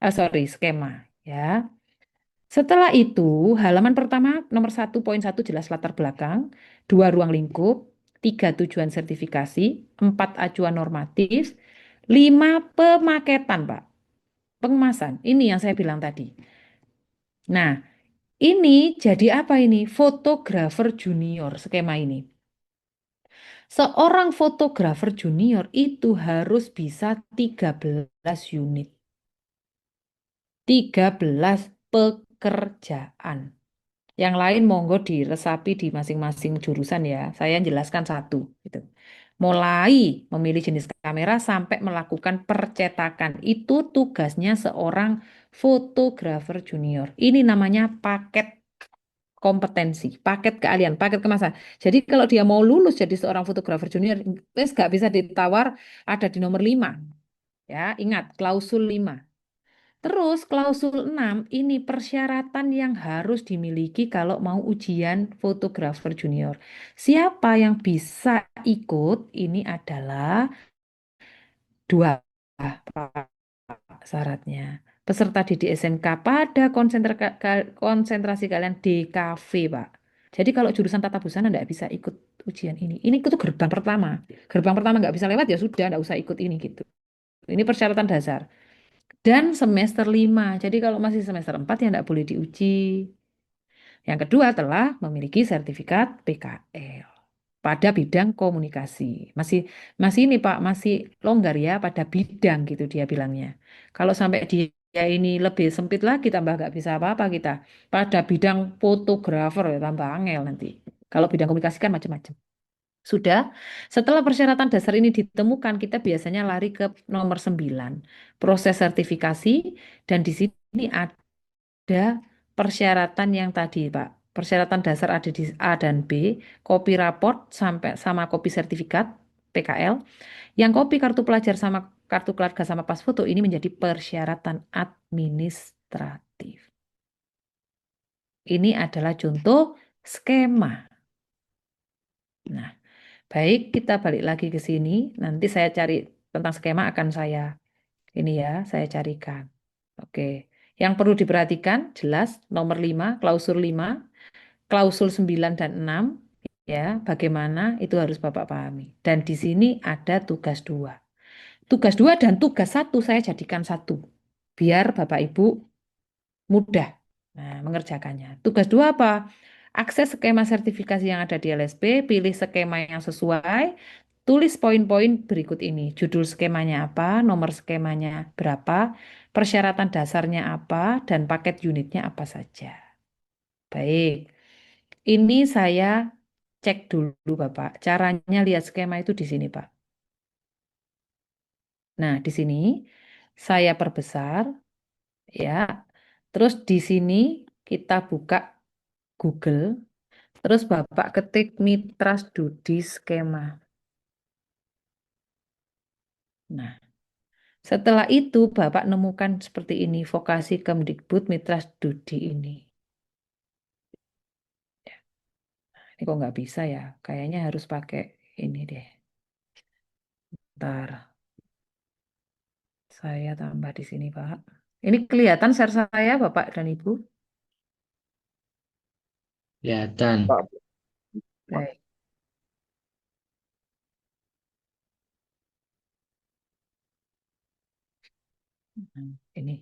Sorry, skema. Ya. Setelah itu, halaman pertama nomor 1.1 jelas latar belakang, 2 ruang lingkup, 3 tujuan sertifikasi, 4 acuan normatif, 5 pemaketan, Pak. Pengemasan. Ini yang saya bilang tadi. Nah, ini jadi apa ini? Fotografer junior skema ini. Seorang fotografer junior itu harus bisa 13 unit. 13 pekerjaan. Yang lain monggo diresapi di masing-masing jurusan ya. Saya jelaskan satu gitu. Mulai memilih jenis kamera sampai melakukan percetakan. Itu tugasnya seorang fotografer junior. Ini namanya paket kompetensi, paket keahlian, paket kemasan. Jadi kalau dia mau lulus jadi seorang fotografer junior, wes nggak bisa ditawar ada di nomor 5. Ya, ingat klausul 5. Terus klausul 6 ini persyaratan yang harus dimiliki kalau mau ujian fotografer junior. Siapa yang bisa ikut? Ini adalah 2 syaratnya. Peserta didik SMK pada konsentrasi kalian DKV, Pak. Jadi kalau jurusan tata busana nggak bisa ikut ujian ini. Ini itu gerbang pertama. Gerbang pertama nggak bisa lewat ya sudah nggak usah ikut ini gitu. Ini persyaratan dasar. Dan semester 5. Jadi kalau masih semester 4 ya nggak boleh diuji. Yang kedua telah memiliki sertifikat PKL pada bidang komunikasi. Masih masih ini Pak, masih longgar ya pada bidang gitu dia bilangnya. Kalau sampai dia ini lebih sempit lagi tambah nggak bisa apa-apa kita. Pada bidang fotografer ya tambah angel nanti. Kalau bidang komunikasi kan macam-macam. Sudah, setelah persyaratan dasar ini ditemukan, kita biasanya lari ke nomor 9, proses sertifikasi, dan di sini ada persyaratan yang tadi, Pak. Persyaratan dasar ada di A dan B, kopi raport sampai sama kopi sertifikat PKL, yang kopi kartu pelajar sama kartu keluarga sama pas foto ini menjadi persyaratan administratif. Ini adalah contoh skema. Nah, Baik, kita balik lagi ke sini. Nanti saya cari tentang skema akan ini ya, saya carikan. Oke. Yang perlu diperhatikan jelas nomor 5, klausul 9 dan 6 ya, bagaimana itu harus Bapak pahami. Dan di sini ada tugas 2. Tugas 2 dan tugas 1 saya jadikan satu. Biar Bapak Ibu mudah mengerjakannya. Tugas 2 apa? Akses skema sertifikasi yang ada di LSP, pilih skema yang sesuai, tulis poin-poin berikut ini. Judul skemanya apa, nomor skemanya berapa, persyaratan dasarnya apa, dan paket unitnya apa saja. Baik, ini saya cek dulu Bapak. Caranya lihat skema itu di sini Pak. Nah, di sini saya perbesar ya. Terus di sini kita buka Google. Terus Bapak ketik Mitra Studi skema. Nah, setelah itu Bapak nemukan seperti ini, vokasi Kemdikbud Mitra Studi ini. Ini kok nggak bisa ya? Kayaknya harus pakai ini deh. Ntar saya tambah di sini, Pak. Ini kelihatan share saya, Bapak dan Ibu?
Kelihatan.
Pak,
Baik. Ini.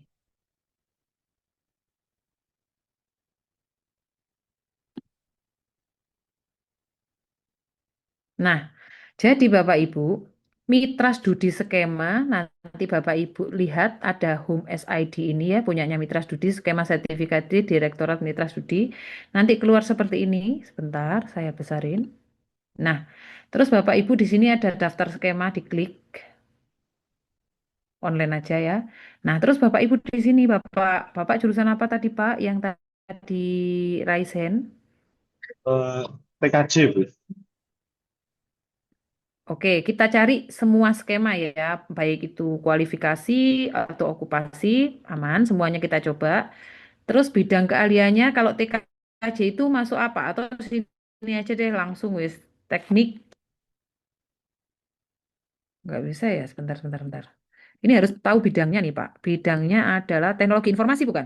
Nah, jadi Bapak Ibu, Mitra Studi skema, nanti Bapak Ibu lihat ada Home SID ini ya, punyanya Mitra Studi, skema sertifikasi Direktorat Mitra Studi. Nanti keluar seperti ini, sebentar saya besarin. Nah, terus Bapak Ibu di sini ada daftar skema, diklik online aja ya. Nah, terus Bapak Ibu di sini, Bapak jurusan apa tadi Pak yang tadi raise hand?
eh, PKJ, Bu.
Oke, kita cari semua skema ya, baik itu kualifikasi atau okupasi, aman, semuanya kita coba. Terus bidang keahliannya, kalau TKJ itu masuk apa? Atau sini aja deh langsung wis, teknik, nggak bisa ya, sebentar. Ini harus tahu bidangnya nih Pak. Bidangnya adalah teknologi informasi bukan?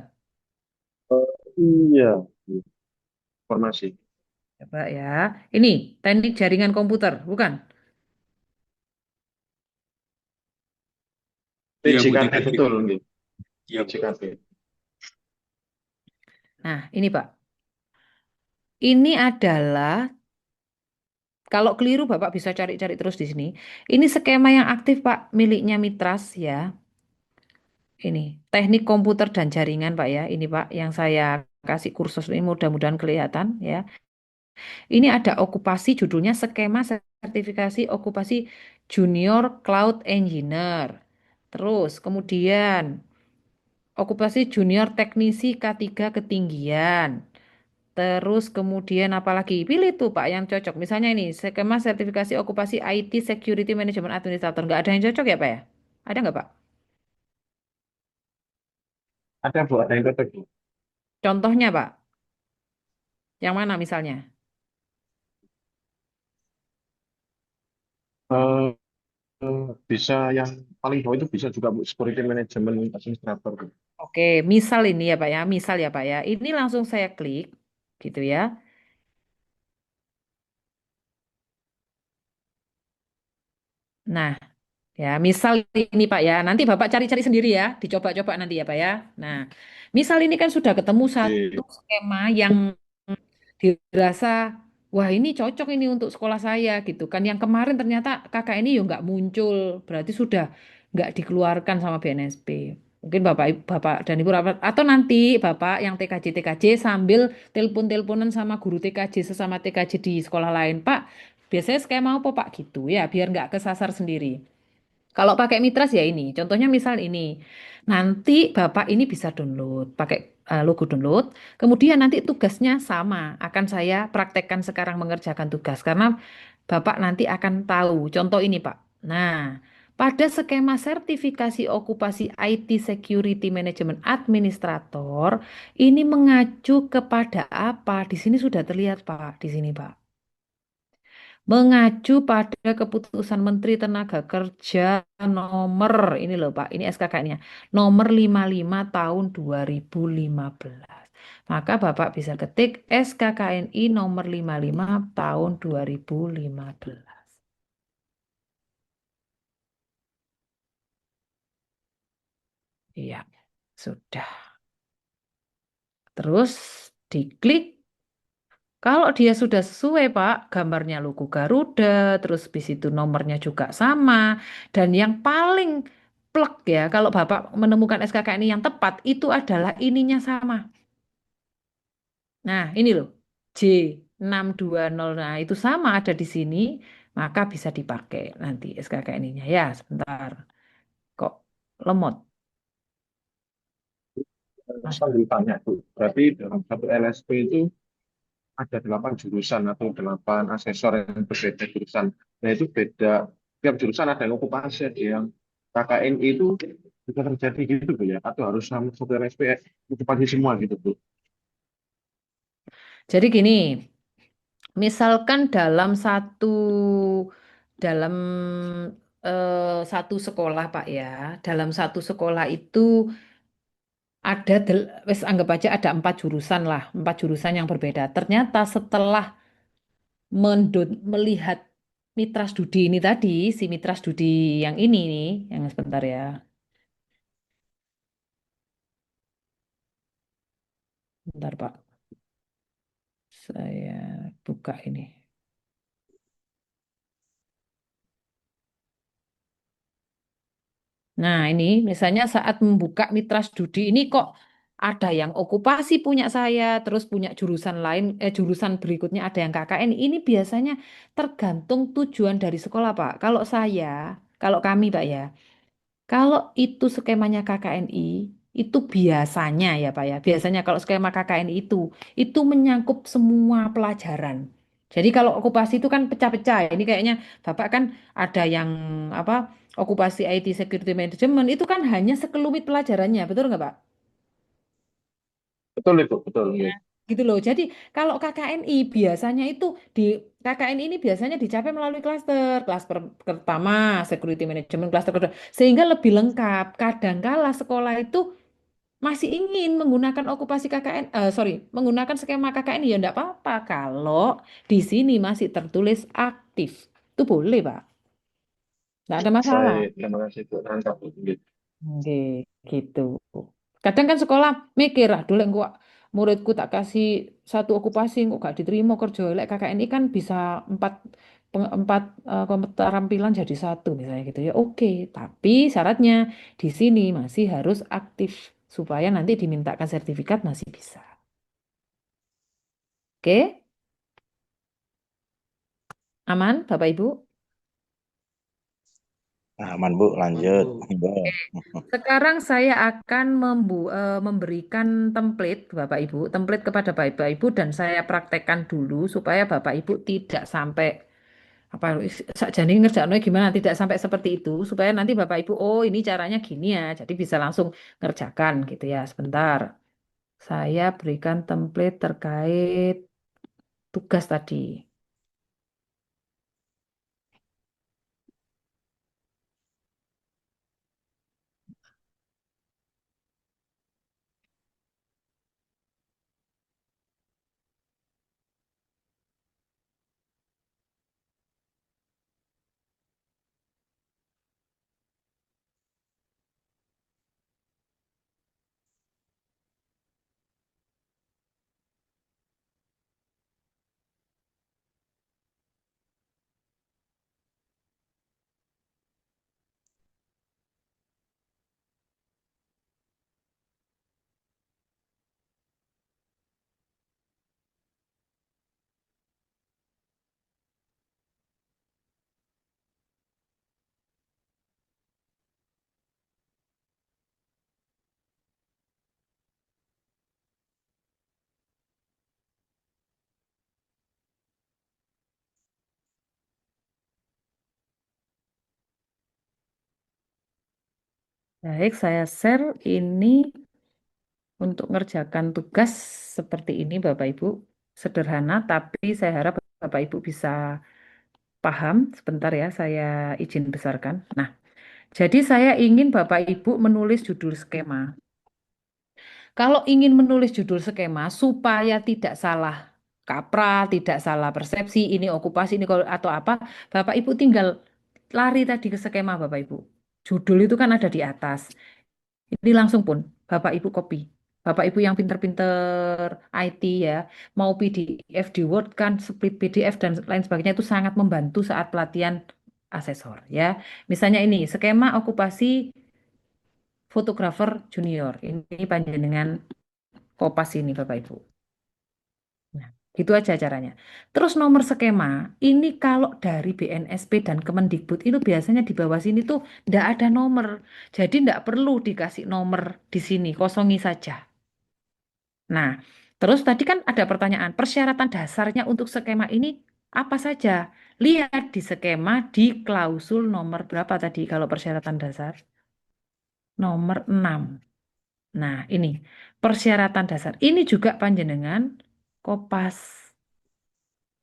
Iya, informasi.
Coba ya. Ini teknik jaringan komputer, bukan?
Iya, Bu,
PJKT
TKJ.
betul, nggih.
Iya, Bu.
PJKT.
Nah, ini Pak. Ini adalah kalau keliru Bapak bisa cari-cari terus di sini. Ini skema yang aktif Pak, miliknya Mitras ya. Ini teknik komputer dan jaringan Pak ya. Ini Pak yang saya kasih kursus ini mudah-mudahan kelihatan ya. Ini ada okupasi judulnya skema sertifikasi okupasi Junior Cloud Engineer. Terus kemudian okupasi Junior Teknisi K3 Ketinggian. Terus kemudian apalagi pilih tuh Pak yang cocok. Misalnya ini skema sertifikasi okupasi IT Security Management Administrator. Nggak ada yang cocok ya Pak ya? Ada nggak Pak?
Ada, Bu, ada yang cocok, Bu.
Contohnya Pak, yang mana misalnya?
Eh, bisa yang paling bawah itu bisa juga, Bu, security management administrator, Bu.
Oke, misal ini ya Pak ya, misal ya Pak ya. Ini langsung saya klik gitu ya. Nah, ya misal ini Pak ya. Nanti Bapak cari-cari sendiri ya, dicoba-coba nanti ya Pak ya. Nah, misal ini kan sudah ketemu satu
Oke.
skema yang dirasa wah ini cocok ini untuk sekolah saya gitu kan yang kemarin ternyata kakak ini ya nggak muncul berarti sudah nggak dikeluarkan sama BNSP mungkin bapak dan ibu rapat atau nanti bapak yang TKJ sambil telepon-teleponan sama guru TKJ sesama TKJ di sekolah lain Pak biasanya skema apa Pak gitu ya biar nggak kesasar sendiri kalau pakai Mitras ya ini, contohnya misal ini. Nanti Bapak ini bisa download, pakai logo download. Kemudian nanti tugasnya sama, akan saya praktekkan sekarang mengerjakan tugas. Karena Bapak nanti akan tahu, contoh ini Pak. Nah, pada skema sertifikasi okupasi IT Security Management Administrator, ini mengacu kepada apa? Di sini sudah terlihat Pak, di sini Pak. mengacu pada keputusan Menteri Tenaga Kerja nomor ini loh Pak, ini SKK-nya nomor 55 tahun 2015. Maka Bapak bisa ketik SKKNI nomor 55 tahun 2015. Iya, sudah. Terus diklik. Kalau dia sudah sesuai, Pak, gambarnya logo Garuda, terus bis itu nomornya juga sama, dan yang paling plek ya, kalau Bapak menemukan SKK ini yang tepat, itu adalah ininya sama. Nah, ini loh, J620. Nah, itu sama ada di sini, maka bisa dipakai nanti SKK ininya. Ya, sebentar. Kok lemot? Mas,
Sambil tanya, Bu. Berarti dalam satu LSP itu ada 8 jurusan atau 8 asesor yang berbeda jurusan. Nah itu beda, tiap jurusan ada yang okupasi, ada yang KKNI itu bisa terjadi gitu Bu ya, atau harus sama satu LSP okupasi semua gitu Bu.
jadi gini, misalkan dalam satu sekolah Pak ya, dalam satu sekolah itu wes anggap aja ada 4 jurusan lah, 4 jurusan yang berbeda. Ternyata setelah melihat Mitra Studi ini tadi, si Mitra Studi yang ini nih, yang sebentar ya, bentar Pak, saya buka ini. Nah, ini misalnya saat membuka Mitra Studi ini kok ada yang okupasi punya saya, terus punya jurusan lain, jurusan berikutnya ada yang KKN. Ini biasanya tergantung tujuan dari sekolah, Pak. Kalau kami, Pak ya, kalau itu skemanya KKNI, itu biasanya ya, Pak ya. Biasanya kalau skema KKNI itu menyangkup semua pelajaran. Jadi kalau okupasi itu kan pecah-pecah. Ini kayaknya Bapak kan ada yang apa? Okupasi IT Security Management itu kan hanya sekelumit pelajarannya, betul nggak Pak?
Betul itu, betul.
Ya.
Ya.
Gitu loh. Jadi kalau KKNI biasanya itu di KKNI ini biasanya dicapai melalui klaster. Pertama Security Management, klaster kedua. Sehingga lebih lengkap. Kadangkala sekolah itu masih ingin menggunakan okupasi KKN, menggunakan skema KKN ya enggak apa-apa kalau di sini masih tertulis aktif. Itu boleh, Pak. Enggak ada masalah.
Baik, terima kasih Bu. Nangkap Bu. Gitu.
Oke, gitu. Kadang kan sekolah mikir, ah dulu kok muridku tak kasih satu okupasi kok gak diterima kerja. Lek KKNI kan bisa empat empat keterampilan jadi satu misalnya gitu ya. Oke, tapi syaratnya di sini masih harus aktif supaya nanti dimintakan sertifikat masih bisa. Oke, aman Bapak Ibu?
Aman Bu, lanjut.
Aman, Bu.
Sekarang saya akan memberikan template Bapak Ibu, template kepada Bapak Ibu dan saya praktekkan dulu supaya Bapak Ibu tidak sampai apa sakjane ngerjakno gimana tidak sampai seperti itu supaya nanti Bapak Ibu oh ini caranya gini ya. Jadi bisa langsung ngerjakan gitu ya. Sebentar. Saya berikan template terkait tugas tadi. Baik, saya share ini untuk mengerjakan tugas seperti ini Bapak Ibu. Sederhana, tapi saya harap Bapak Ibu bisa paham? Sebentar ya, saya izin besarkan. Nah, jadi saya ingin Bapak Ibu menulis judul skema. Kalau ingin menulis judul skema supaya tidak salah kaprah, tidak salah persepsi, ini okupasi ini atau apa, Bapak Ibu tinggal lari tadi ke skema Bapak Ibu. Judul itu kan ada di atas. Ini langsung pun Bapak Ibu copy. Bapak Ibu yang pinter-pinter IT ya, mau PDF di Word kan, split PDF dan lain sebagainya itu sangat membantu saat pelatihan asesor ya. Misalnya ini skema okupasi fotografer junior. Ini panjenengan kopas ini Bapak Ibu. Nah, gitu aja caranya. Terus nomor skema, ini kalau dari BNSP dan Kemendikbud itu biasanya di bawah sini tuh ndak ada nomor. Jadi ndak perlu dikasih nomor di sini, kosongi saja. Nah, terus tadi kan ada pertanyaan, persyaratan dasarnya untuk skema ini apa saja? Lihat di skema di klausul nomor berapa tadi kalau persyaratan dasar? Nomor 6. Nah, ini persyaratan dasar. Ini juga panjenengan kopas.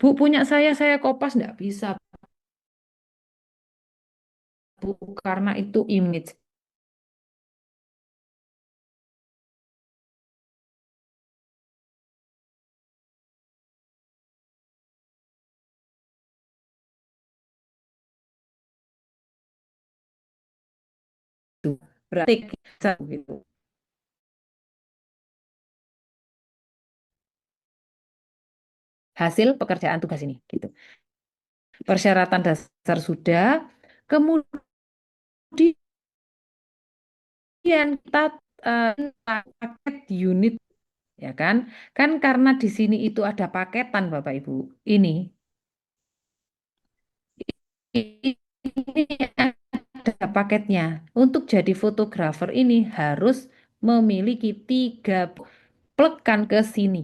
Bu, punya saya kopas nggak bisa, Bu, karena itu image. Itu berarti bisa gitu. Hasil pekerjaan tugas ini gitu. Persyaratan dasar sudah, kemudian kita paket unit ya kan? Kan karena di sini itu ada paketan Bapak Ibu. Ini ada paketnya. Untuk jadi fotografer ini harus memiliki 3 plekan ke sini.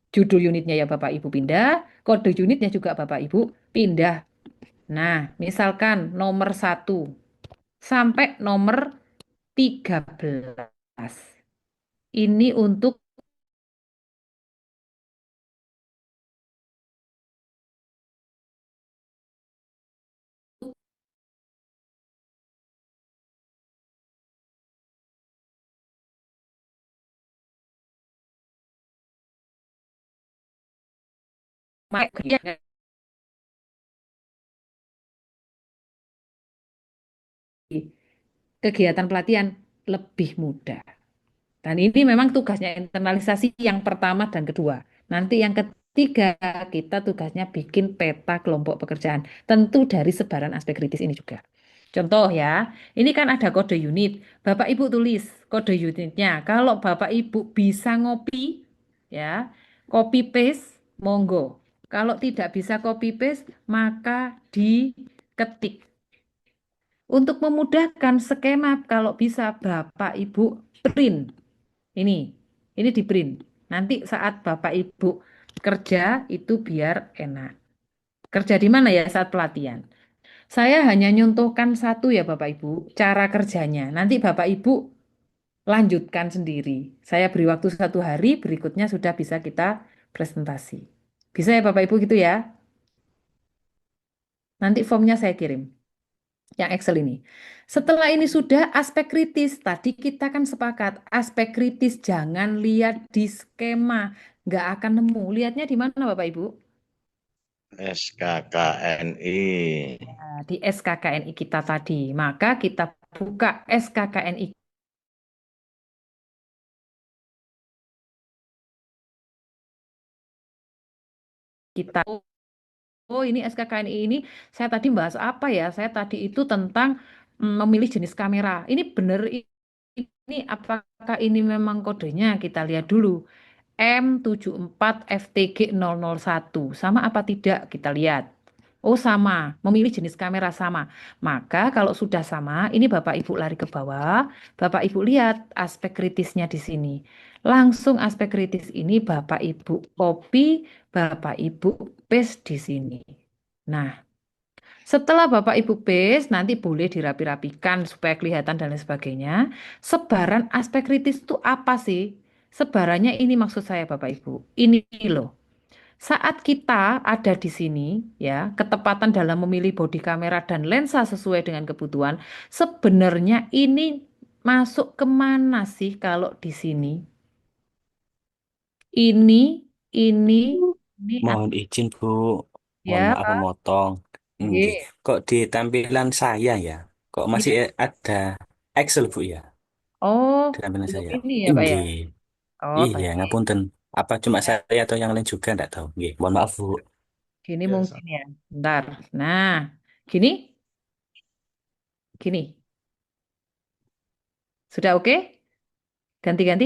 Judul unitnya ya Bapak Ibu pindah, kode unitnya juga Bapak Ibu pindah. Nah, misalkan nomor 1 sampai nomor 13. Ini untuk kegiatan pelatihan lebih mudah. Dan ini memang tugasnya internalisasi yang pertama dan kedua. Nanti yang ketiga kita tugasnya bikin peta kelompok pekerjaan. Tentu dari sebaran aspek kritis ini juga. Contoh ya, ini kan ada kode unit. Bapak Ibu tulis kode unitnya. Kalau Bapak Ibu bisa ngopi, ya, copy paste, monggo. Kalau tidak bisa copy paste, maka diketik. Untuk memudahkan skema, kalau bisa Bapak Ibu print. Ini di print. Nanti saat Bapak Ibu kerja itu biar enak. Kerja di mana ya saat pelatihan? Saya hanya nyontohkan satu ya Bapak Ibu, cara kerjanya. Nanti Bapak Ibu lanjutkan sendiri. Saya beri waktu 1 hari, berikutnya sudah bisa kita presentasi. Bisa ya Bapak Ibu gitu ya? Nanti formnya saya kirim. Yang Excel ini. Setelah ini sudah aspek kritis. Tadi kita kan sepakat aspek kritis jangan lihat di skema. Nggak akan nemu. Lihatnya di mana Bapak Ibu?
SKKNI.
Nah, di SKKNI kita tadi. Maka kita buka SKKNI kita. Oh, ini SKKNI ini saya tadi bahas apa ya? Saya tadi itu tentang memilih jenis kamera. Ini benar ini apakah ini memang kodenya? Kita lihat dulu. M74FTG001 sama apa tidak? Kita lihat. Oh, sama. Memilih jenis kamera sama. Maka kalau sudah sama, ini Bapak Ibu lari ke bawah. Bapak Ibu lihat aspek kritisnya di sini. Langsung aspek kritis ini Bapak Ibu copy, Bapak Ibu paste di sini. Nah, setelah Bapak Ibu paste, nanti boleh dirapi-rapikan supaya kelihatan dan lain sebagainya. Sebaran aspek kritis itu apa sih? Sebarannya ini maksud saya Bapak Ibu. Ini loh. Saat kita ada di sini, ya, ketepatan dalam memilih bodi kamera dan lensa sesuai dengan kebutuhan, sebenarnya ini masuk kemana sih kalau di sini? Ini, ini, ini,
Mohon izin, Bu. Mohon
ya,
maaf
Pak.
memotong. Nggih.
Nggih.
Kok di tampilan saya ya? Kok masih
Iya.
ada Excel, Bu ya?
Oh,
Di tampilan
belum
saya.
ini ya, Pak ya.
Nggih.
Oh,
Iya,
baik.
ngapunten. Apa cuma
Ya,
saya atau yang lain juga enggak tahu. Nggih. Mohon maaf, Bu.
gini
Ya,
mungkin ya. Bentar. Nah, gini, gini. Sudah oke? Ganti-ganti?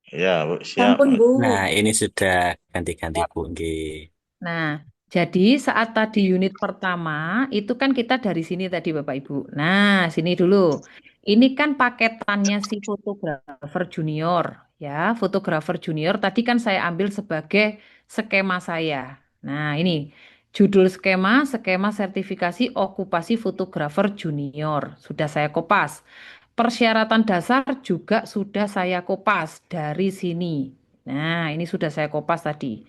Ya, Bu, siap.
Sampun, Bu.
Nah, ini sudah ganti-ganti, Bu. Nggih.
Nah, jadi saat tadi unit pertama itu kan kita dari sini tadi Bapak Ibu. Nah, sini dulu. Ini kan paketannya si fotografer junior, ya. Fotografer junior tadi kan saya ambil sebagai skema saya. Nah, ini judul skema, skema sertifikasi okupasi fotografer junior. Sudah saya kopas. Persyaratan dasar juga sudah saya kopas dari sini. Nah, ini sudah saya kopas tadi.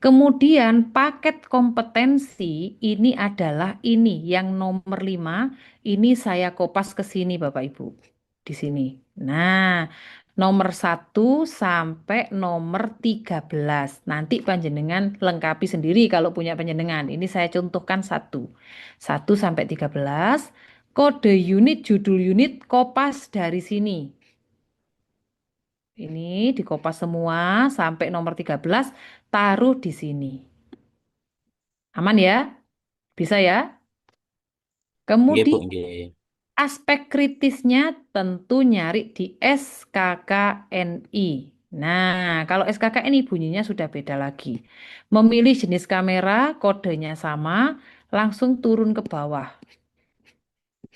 Kemudian paket kompetensi ini adalah ini yang nomor 5. Ini saya kopas ke sini Bapak Ibu. Di sini. Nah, nomor 1 sampai nomor 13. Nanti panjenengan lengkapi sendiri kalau punya panjenengan. Ini saya contohkan 1. 1 sampai 13. Kode unit, judul unit kopas dari sini. Ini dikopas semua sampai nomor 13, taruh di sini. Aman ya? Bisa ya?
Nggih, Bu.
Kemudian
Nggih.
aspek kritisnya tentu nyari di SKKNI. Nah, kalau SKKNI bunyinya sudah beda lagi. Memilih jenis kamera, kodenya sama, langsung turun ke bawah.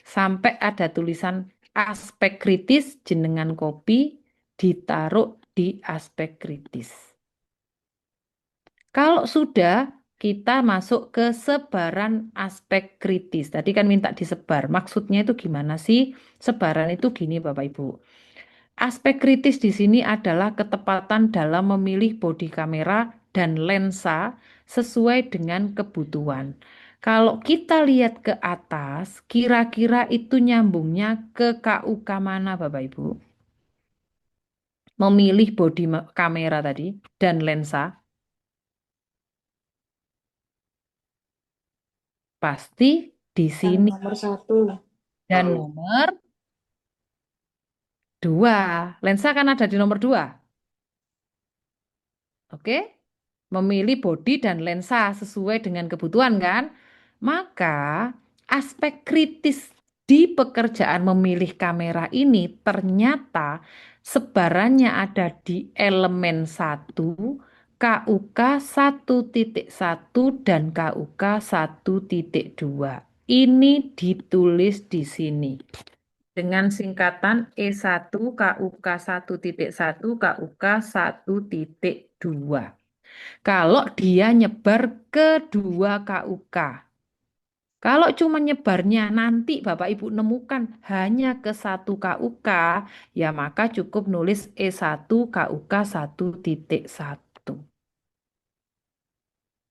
Sampai ada tulisan aspek kritis, jenengan copy, ditaruh di aspek kritis. Kalau sudah, kita masuk ke sebaran aspek kritis. Tadi kan minta disebar. Maksudnya itu gimana sih? Sebaran itu gini Bapak Ibu. Aspek kritis di sini adalah ketepatan dalam memilih bodi kamera dan lensa sesuai dengan kebutuhan. Kalau kita lihat ke atas, kira-kira itu nyambungnya ke KUK mana Bapak Ibu? Memilih bodi kamera tadi dan lensa. Pasti di
Yang
sini.
nomor 1.
Dan nomor 2. Lensa kan ada di nomor 2. Oke? Memilih bodi dan lensa sesuai dengan kebutuhan kan? Maka aspek kritis di pekerjaan memilih kamera ini ternyata sebarannya ada di elemen 1, KUK 1.1 dan KUK 1.2. Ini ditulis di sini dengan singkatan E1 KUK 1.1 KUK 1.2. Kalau dia nyebar ke 2 KUK. Kalau cuma nyebarnya nanti Bapak Ibu nemukan hanya ke 1 KUK, ya maka cukup nulis E1 KUK 1.1.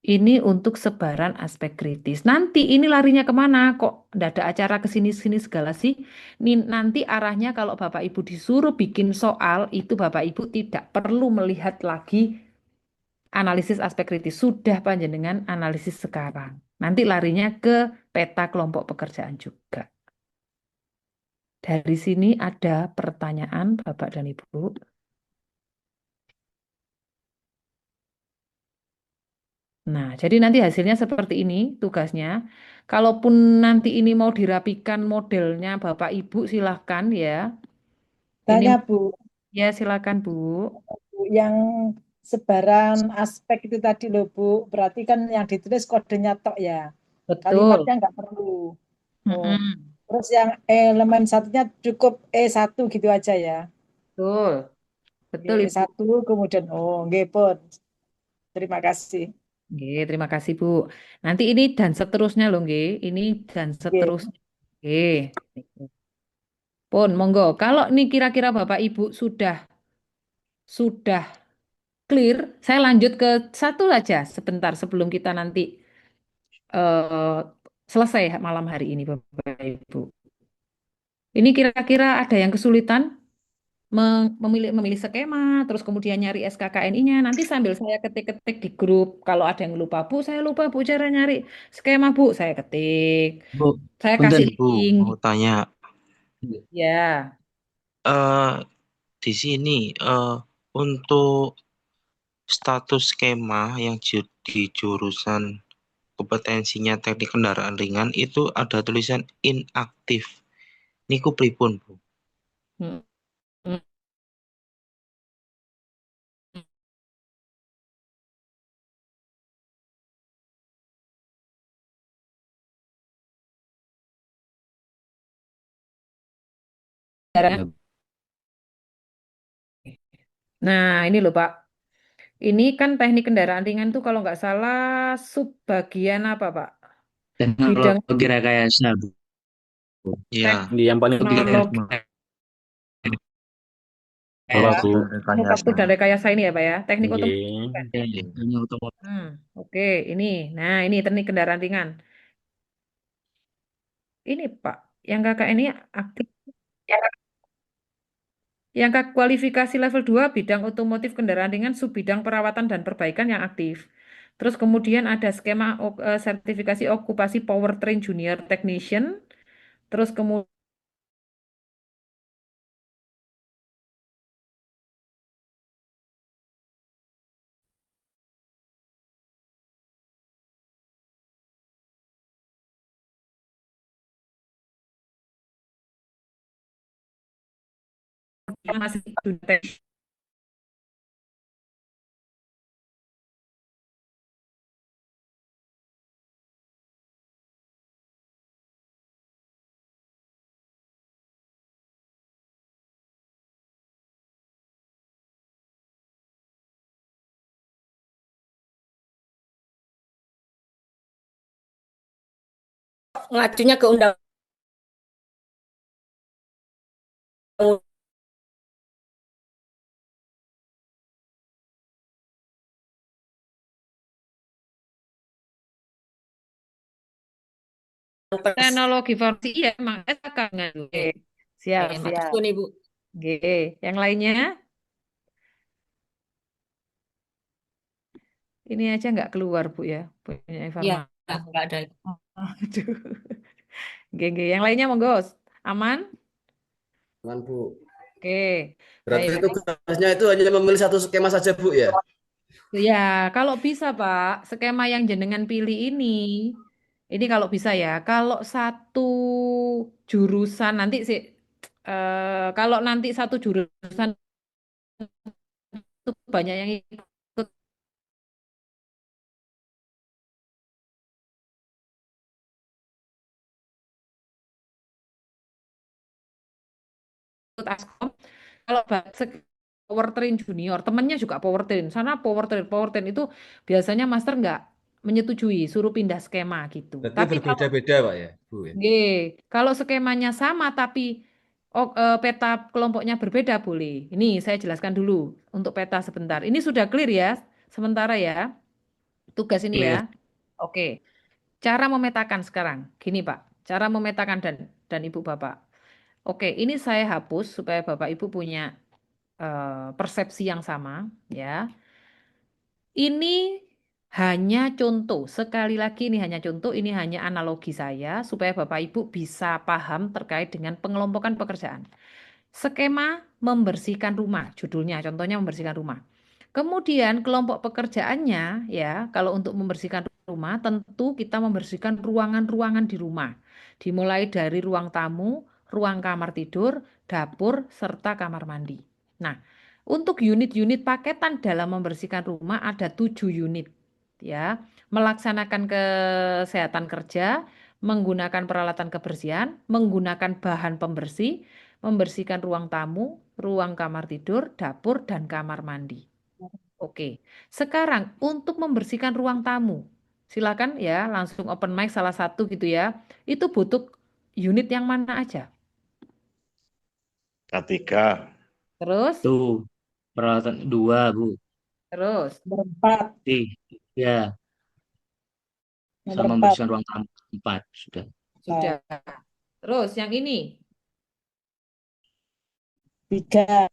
Ini untuk sebaran aspek kritis. Nanti ini larinya kemana? Kok tidak ada acara ke sini-sini segala sih? Nanti arahnya kalau Bapak Ibu disuruh bikin soal, itu Bapak Ibu tidak perlu melihat lagi analisis aspek kritis. Sudah panjenengan analisis sekarang. Nanti larinya ke peta kelompok pekerjaan juga. Dari sini ada pertanyaan Bapak dan Ibu. Nah, jadi nanti hasilnya seperti ini tugasnya. Kalaupun nanti ini mau dirapikan modelnya Bapak Ibu silahkan ya. Ini
Tanya Bu,
ya silakan Bu.
yang sebaran aspek itu tadi loh Bu, berarti kan yang ditulis kodenya tok ya,
Betul.
kalimatnya nggak perlu. Oh.
Mm-mm.
Terus yang elemen satunya cukup E1 gitu aja ya.
Betul. Betul Ibu.
E1 kemudian, oh nggih pun. Terima kasih.
Oke, terima kasih Bu. Nanti ini dan seterusnya loh nggih. Ini dan
Nggih.
seterusnya. Oke. Pun monggo. Kalau nih kira-kira Bapak Ibu sudah clear, saya lanjut ke satu aja sebentar sebelum kita nanti eh, selesai malam hari ini, Bapak Ibu. Ini kira-kira ada yang kesulitan memilih skema, terus kemudian nyari SKKNI-nya. Nanti sambil saya ketik-ketik di grup. Kalau ada yang lupa, Bu, saya lupa Bu cara nyari skema, Bu, saya ketik.
Bu,
Saya
punten
kasih
Bu,
link.
mau tanya.
Ya,
eh di sini untuk status skema yang di jurusan kompetensinya teknik kendaraan ringan itu ada tulisan inaktif. Niku pripun, Bu?
Hmm, hmm. Nah, ini loh Pak. Ini kan teknik kendaraan ringan tuh kalau nggak salah subbagian apa Pak? Bidang
Teknologi rekayasa, Bu.
Ya,
Yang paling
teknologi
bawah,
ya.
Bu.
Manufaktur dan rekayasa ini ya Pak ya. Teknik otomotif.
Nggih.
Dunia otomotif.
Oke, ini. Nah, ini teknik kendaraan ringan. Ini Pak, yang kakak ini aktif. Yang kualifikasi level 2 bidang otomotif kendaraan ringan subbidang perawatan dan perbaikan yang aktif. Terus kemudian ada skema sertifikasi okupasi powertrain junior technician. Terus kemudian masih junior technician.
Ngajunya ke undang
Teknologi informasi iya emang SK kan. Oke. Siap, siap.
Maksudku nih Bu.
Oke. Yang lainnya ini aja nggak keluar Bu ya punya
Ya,
informasi.
nggak ada.
Aduh. Oke, oke. Yang lainnya monggo. Aman?
Aman, Bu.
Oke.
Berarti
Baik.
tugasnya itu hanya memilih satu skema saja, Bu, ya?
Ya, kalau bisa Pak, skema yang jenengan pilih ini kalau bisa ya, kalau satu jurusan nanti sih, kalau nanti satu jurusan itu banyak yang ikut Askom, kalau powertrain junior, temennya juga powertrain, sana powertrain itu biasanya master nggak menyetujui, suruh pindah skema gitu.
Berarti
Tapi kalau
berbeda-beda, Pak, ya, Bu, ya?
Kalau skemanya sama tapi peta kelompoknya berbeda boleh. Ini saya jelaskan dulu untuk peta sebentar. Ini sudah clear ya, sementara ya, tugas ini ya. Oke, cara memetakan sekarang. Gini Pak, cara memetakan dan Ibu Bapak. Oke, ini saya hapus supaya Bapak Ibu punya persepsi yang sama ya. Ini hanya contoh, sekali lagi ini hanya contoh, ini hanya analogi saya supaya Bapak Ibu bisa paham terkait dengan pengelompokan pekerjaan. Skema membersihkan rumah, judulnya contohnya membersihkan rumah. Kemudian kelompok pekerjaannya ya, kalau untuk membersihkan rumah tentu kita membersihkan ruangan-ruangan di rumah. Dimulai dari ruang tamu, ruang kamar tidur, dapur, serta kamar mandi. Nah, untuk unit-unit paketan dalam membersihkan rumah ada 7 unit ya. Melaksanakan kesehatan kerja, menggunakan peralatan kebersihan, menggunakan bahan pembersih, membersihkan ruang tamu, ruang kamar tidur, dapur, dan kamar mandi. Oke, sekarang untuk membersihkan ruang tamu, silakan ya langsung open mic salah satu gitu ya. Itu butuh unit yang mana aja.
K3.
Terus
Tuh, peralatan 2, Bu.
Terus,
Nomor 4.
3.
Nomor
Sama
4.
membersihkan ruang tamu. 4. Sudah.
sudah. Terus yang ini,
3.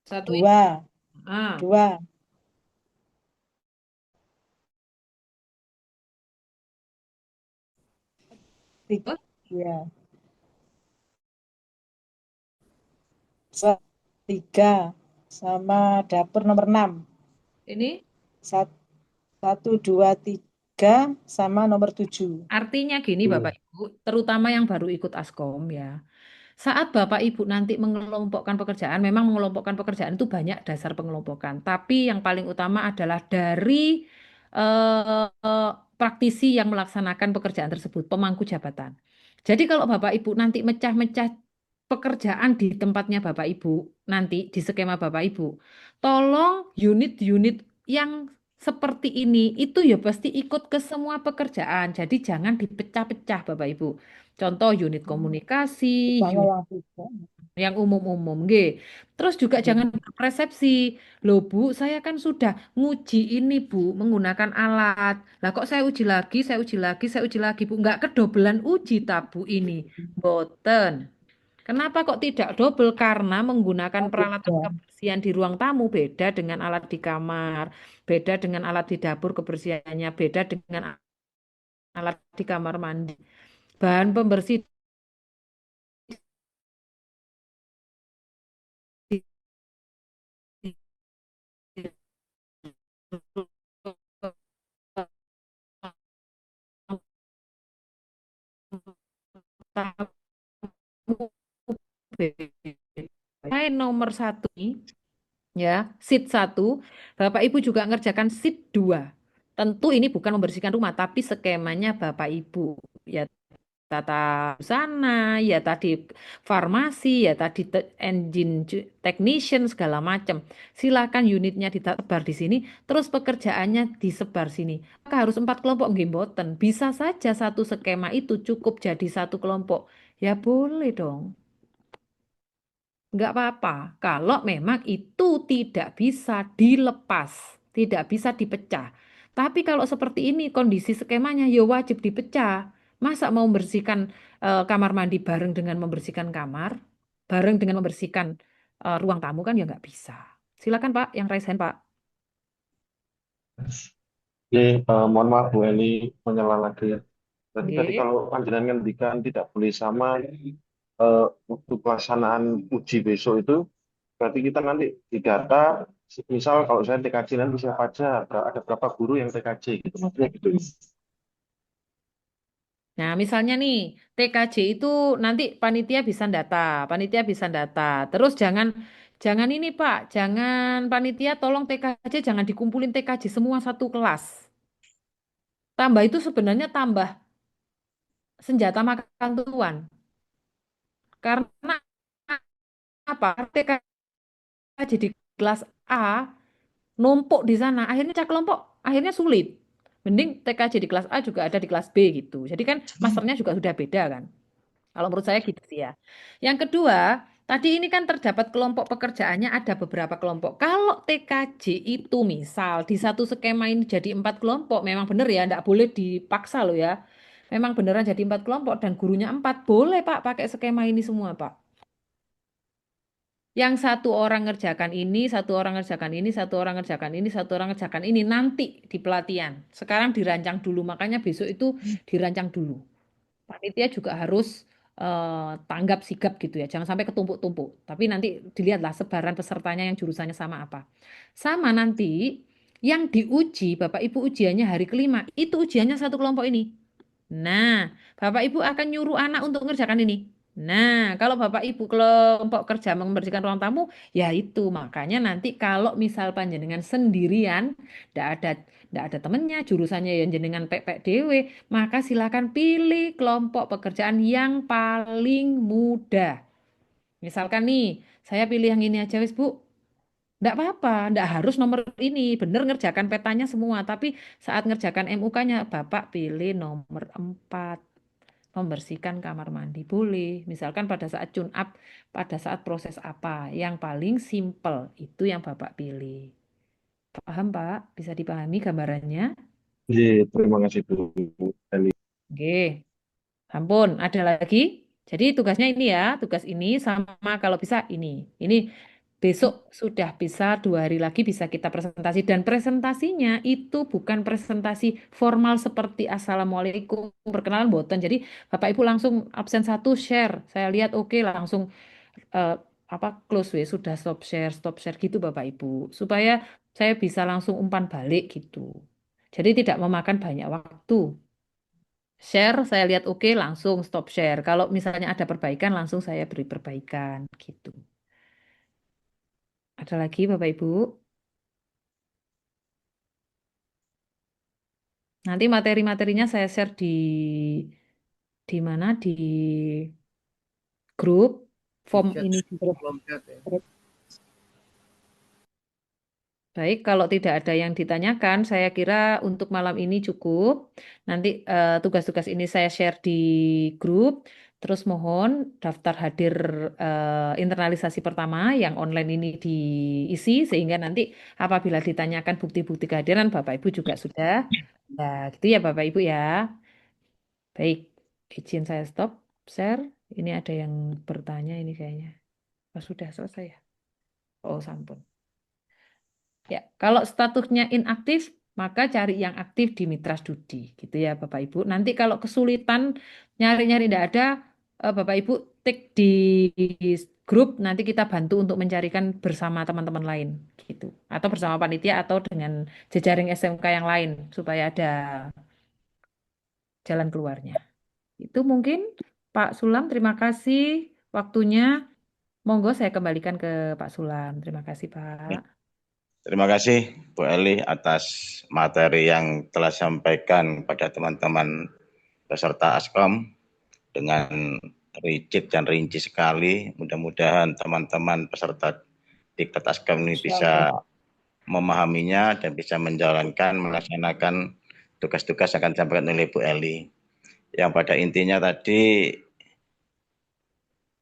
satu ini.
2.
Ah,
2. 3.
terus
Ya. 3 sama dapur nomor 6.
ini
1, 2, 3 sama nomor 7.
artinya gini
Iya.
Bapak Ibu, terutama yang baru ikut Askom ya. Saat Bapak Ibu nanti mengelompokkan pekerjaan, memang mengelompokkan pekerjaan itu banyak dasar pengelompokan. Tapi yang paling utama adalah dari praktisi yang melaksanakan pekerjaan tersebut, pemangku jabatan. Jadi kalau Bapak Ibu nanti mecah-mecah pekerjaan di tempatnya Bapak Ibu, nanti di skema Bapak Ibu, tolong unit-unit yang seperti ini itu ya pasti ikut ke semua pekerjaan. Jadi jangan dipecah-pecah Bapak Ibu. Contoh unit komunikasi,
Misalnya yang 3.
yang umum-umum, nggih. Terus juga jangan persepsi. Loh Bu, saya kan sudah nguji ini Bu, menggunakan alat. Lah kok saya uji lagi, saya uji lagi, saya uji lagi Bu. Nggak kedobelan uji tabu ini. Boten. Kenapa kok tidak double? Karena menggunakan peralatan
Beda.
kebersihan di ruang tamu beda dengan alat di kamar, beda dengan alat di dapur kebersihannya, beda dengan alat di kamar mandi. Bahan pembersih nomor 1 ya, sheet 1, Bapak Ibu juga ngerjakan sheet 2. Tentu ini bukan membersihkan rumah, tapi skemanya Bapak Ibu. Ya tata busana, ya tadi farmasi, ya tadi engine technician segala macam. Silakan unitnya ditebar di sini, terus pekerjaannya disebar sini. Maka harus 4 kelompok nggih mboten. Bisa saja satu skema itu cukup jadi satu kelompok. Ya boleh dong. Enggak apa-apa. Kalau memang itu tidak bisa dilepas, tidak bisa dipecah. Tapi kalau seperti ini kondisi skemanya ya wajib dipecah. Masa mau membersihkan kamar mandi bareng dengan membersihkan kamar, bareng dengan membersihkan ruang tamu kan ya nggak bisa. Silakan Pak, yang raise hand Pak.
Mohon maaf Bu Eli menyela lagi ya. Tadi
Oke.
kalau panjenengan ngendikan tidak boleh sama waktu pelaksanaan uji besok itu berarti kita nanti di data misal kalau saya TKJ nanti siapa aja ada berapa guru yang TKJ gitu maksudnya gitu.
Nah, misalnya nih, TKJ itu nanti panitia bisa data. Terus jangan ini Pak, jangan panitia tolong TKJ jangan dikumpulin TKJ semua satu kelas. Tambah itu sebenarnya tambah senjata makan tuan. Karena apa? TKJ di kelas A numpuk di sana, akhirnya cak kelompok akhirnya sulit. Mending TKJ di kelas A juga ada di kelas B gitu. Jadi kan masternya juga sudah beda kan. Kalau menurut saya gitu sih ya. Yang kedua, tadi ini kan terdapat kelompok pekerjaannya ada beberapa kelompok. Kalau TKJ itu misal di satu skema ini jadi 4 kelompok, memang benar ya, enggak boleh dipaksa loh ya. Memang beneran jadi 4 kelompok dan gurunya 4, boleh Pak pakai skema ini semua Pak. Yang satu orang ngerjakan ini, satu orang ngerjakan ini, satu orang ngerjakan ini, satu orang ngerjakan ini nanti di pelatihan. Sekarang dirancang dulu, makanya besok itu dirancang dulu. Panitia juga harus tanggap sigap gitu ya, jangan sampai ketumpuk-tumpuk. Tapi nanti dilihatlah sebaran pesertanya yang jurusannya sama apa. Sama nanti yang diuji, Bapak Ibu ujiannya hari kelima, itu ujiannya satu kelompok ini. Nah, Bapak Ibu akan nyuruh anak untuk mengerjakan ini. Nah, kalau Bapak Ibu kelompok kerja membersihkan ruang tamu, ya itu makanya nanti kalau misal panjenengan sendirian, tidak ada temennya, jurusannya yang jenengan pek dewe, maka silakan pilih kelompok pekerjaan yang paling mudah. Misalkan nih, saya pilih yang ini aja wis Bu. Enggak apa-apa, enggak harus nomor ini. Bener ngerjakan petanya semua, tapi saat ngerjakan MUK-nya Bapak pilih nomor 4. Membersihkan kamar mandi boleh. Misalkan pada saat tune up, pada saat proses apa yang paling simple itu yang Bapak pilih. Paham, Pak? Bisa dipahami gambarannya?
Iya, terima kasih Bu Eli.
Oke, ampun, ada lagi. Jadi tugasnya ini ya, tugas ini sama kalau bisa ini. Ini besok sudah bisa 2 hari lagi bisa kita presentasi. Dan presentasinya itu bukan presentasi formal seperti Assalamualaikum, perkenalan boten. Jadi Bapak Ibu langsung absen satu share. Saya lihat oke langsung eh, close we sudah stop share gitu Bapak Ibu. Supaya saya bisa langsung umpan balik gitu. Jadi tidak memakan banyak waktu. Share, saya lihat oke, langsung stop share. Kalau misalnya ada perbaikan, langsung saya beri perbaikan gitu. Ada lagi Bapak Ibu? Nanti materi-materinya saya share di mana? Di grup form ini juga. Baik, kalau tidak ada yang ditanyakan, saya kira untuk malam ini cukup. Nanti tugas-tugas ini saya share di grup. Terus mohon daftar hadir internalisasi pertama yang online ini diisi sehingga nanti apabila ditanyakan bukti-bukti kehadiran Bapak Ibu juga sudah. Nah, gitu ya Bapak Ibu ya. Baik, izin saya stop share. Ini ada yang bertanya ini kayaknya. Oh, sudah selesai ya? Oh, sampun. Ya, kalau statusnya inaktif, maka cari yang aktif di Mitra Studi, gitu ya Bapak Ibu. Nanti kalau kesulitan nyari-nyari tidak ada, Bapak Ibu tik di grup, nanti kita bantu untuk mencarikan bersama teman-teman lain, gitu. Atau bersama panitia atau dengan jejaring SMK yang lain, supaya ada jalan keluarnya. Itu mungkin Pak Sulam, terima kasih waktunya. Monggo saya kembalikan ke Pak Sulam. Terima kasih Pak.
Terima kasih Bu Eli atas materi yang telah sampaikan pada teman-teman peserta Askom dengan rigid dan rinci sekali. Mudah-mudahan teman-teman peserta Diklat Askom ini bisa memahaminya dan bisa menjalankan, melaksanakan tugas-tugas yang akan disampaikan oleh Bu Eli. Yang pada intinya tadi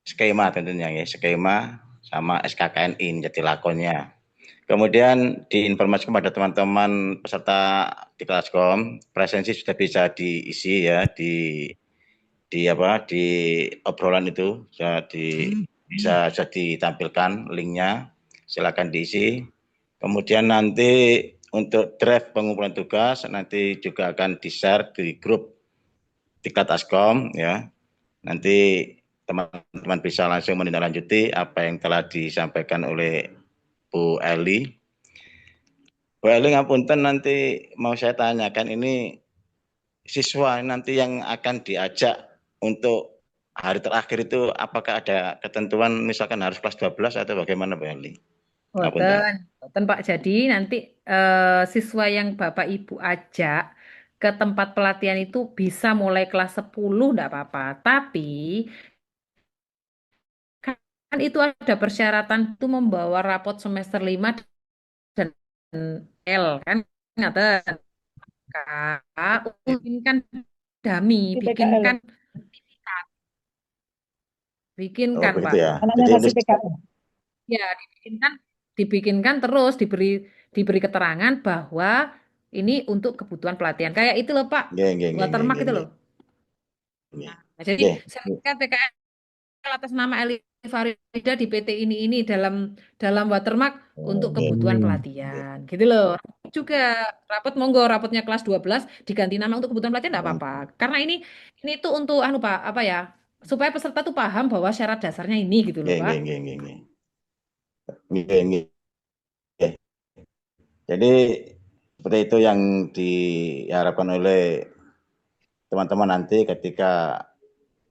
skema tentunya ya, skema sama SKKNI menjadi lakonnya. Kemudian diinformasikan kepada teman-teman peserta di Kelaskom, presensi sudah bisa diisi ya di obrolan itu bisa ditampilkan linknya, silakan diisi. Kemudian nanti untuk draft pengumpulan tugas nanti juga akan di-share di grup Diklat Askom ya. Nanti teman-teman bisa langsung menindaklanjuti apa yang telah disampaikan oleh Bu Eli. Bu Eli ngapunten nanti mau saya tanyakan ini siswa nanti yang akan diajak untuk hari terakhir itu apakah ada ketentuan misalkan harus kelas 12 atau bagaimana Bu Eli?
Boten Pak. Jadi nanti siswa yang Bapak Ibu ajak ke tempat pelatihan itu bisa mulai kelas 10 enggak apa-apa. Tapi kan itu ada persyaratan itu membawa rapot semester 5 dan L kan. Ngaten. Kak, bikinkan dami, bikinkan sertifikat. Bikinkan
begitu
Pak.
ya.
Anaknya
Jadi
kasih PKL.
Ya, dibikinkan terus diberi keterangan bahwa ini untuk kebutuhan pelatihan. Kayak itu loh Pak, watermark itu loh. Nah, jadi sertifikat PKL atas nama Eli Farida di PT ini dalam watermark untuk kebutuhan pelatihan. Gitu loh. Juga rapot monggo rapotnya kelas 12 diganti nama untuk kebutuhan pelatihan enggak apa-apa. Karena ini tuh untuk Pak, apa ya? Supaya peserta tuh paham bahwa syarat dasarnya ini gitu loh, Pak.
Jadi seperti itu yang diharapkan oleh teman-teman nanti ketika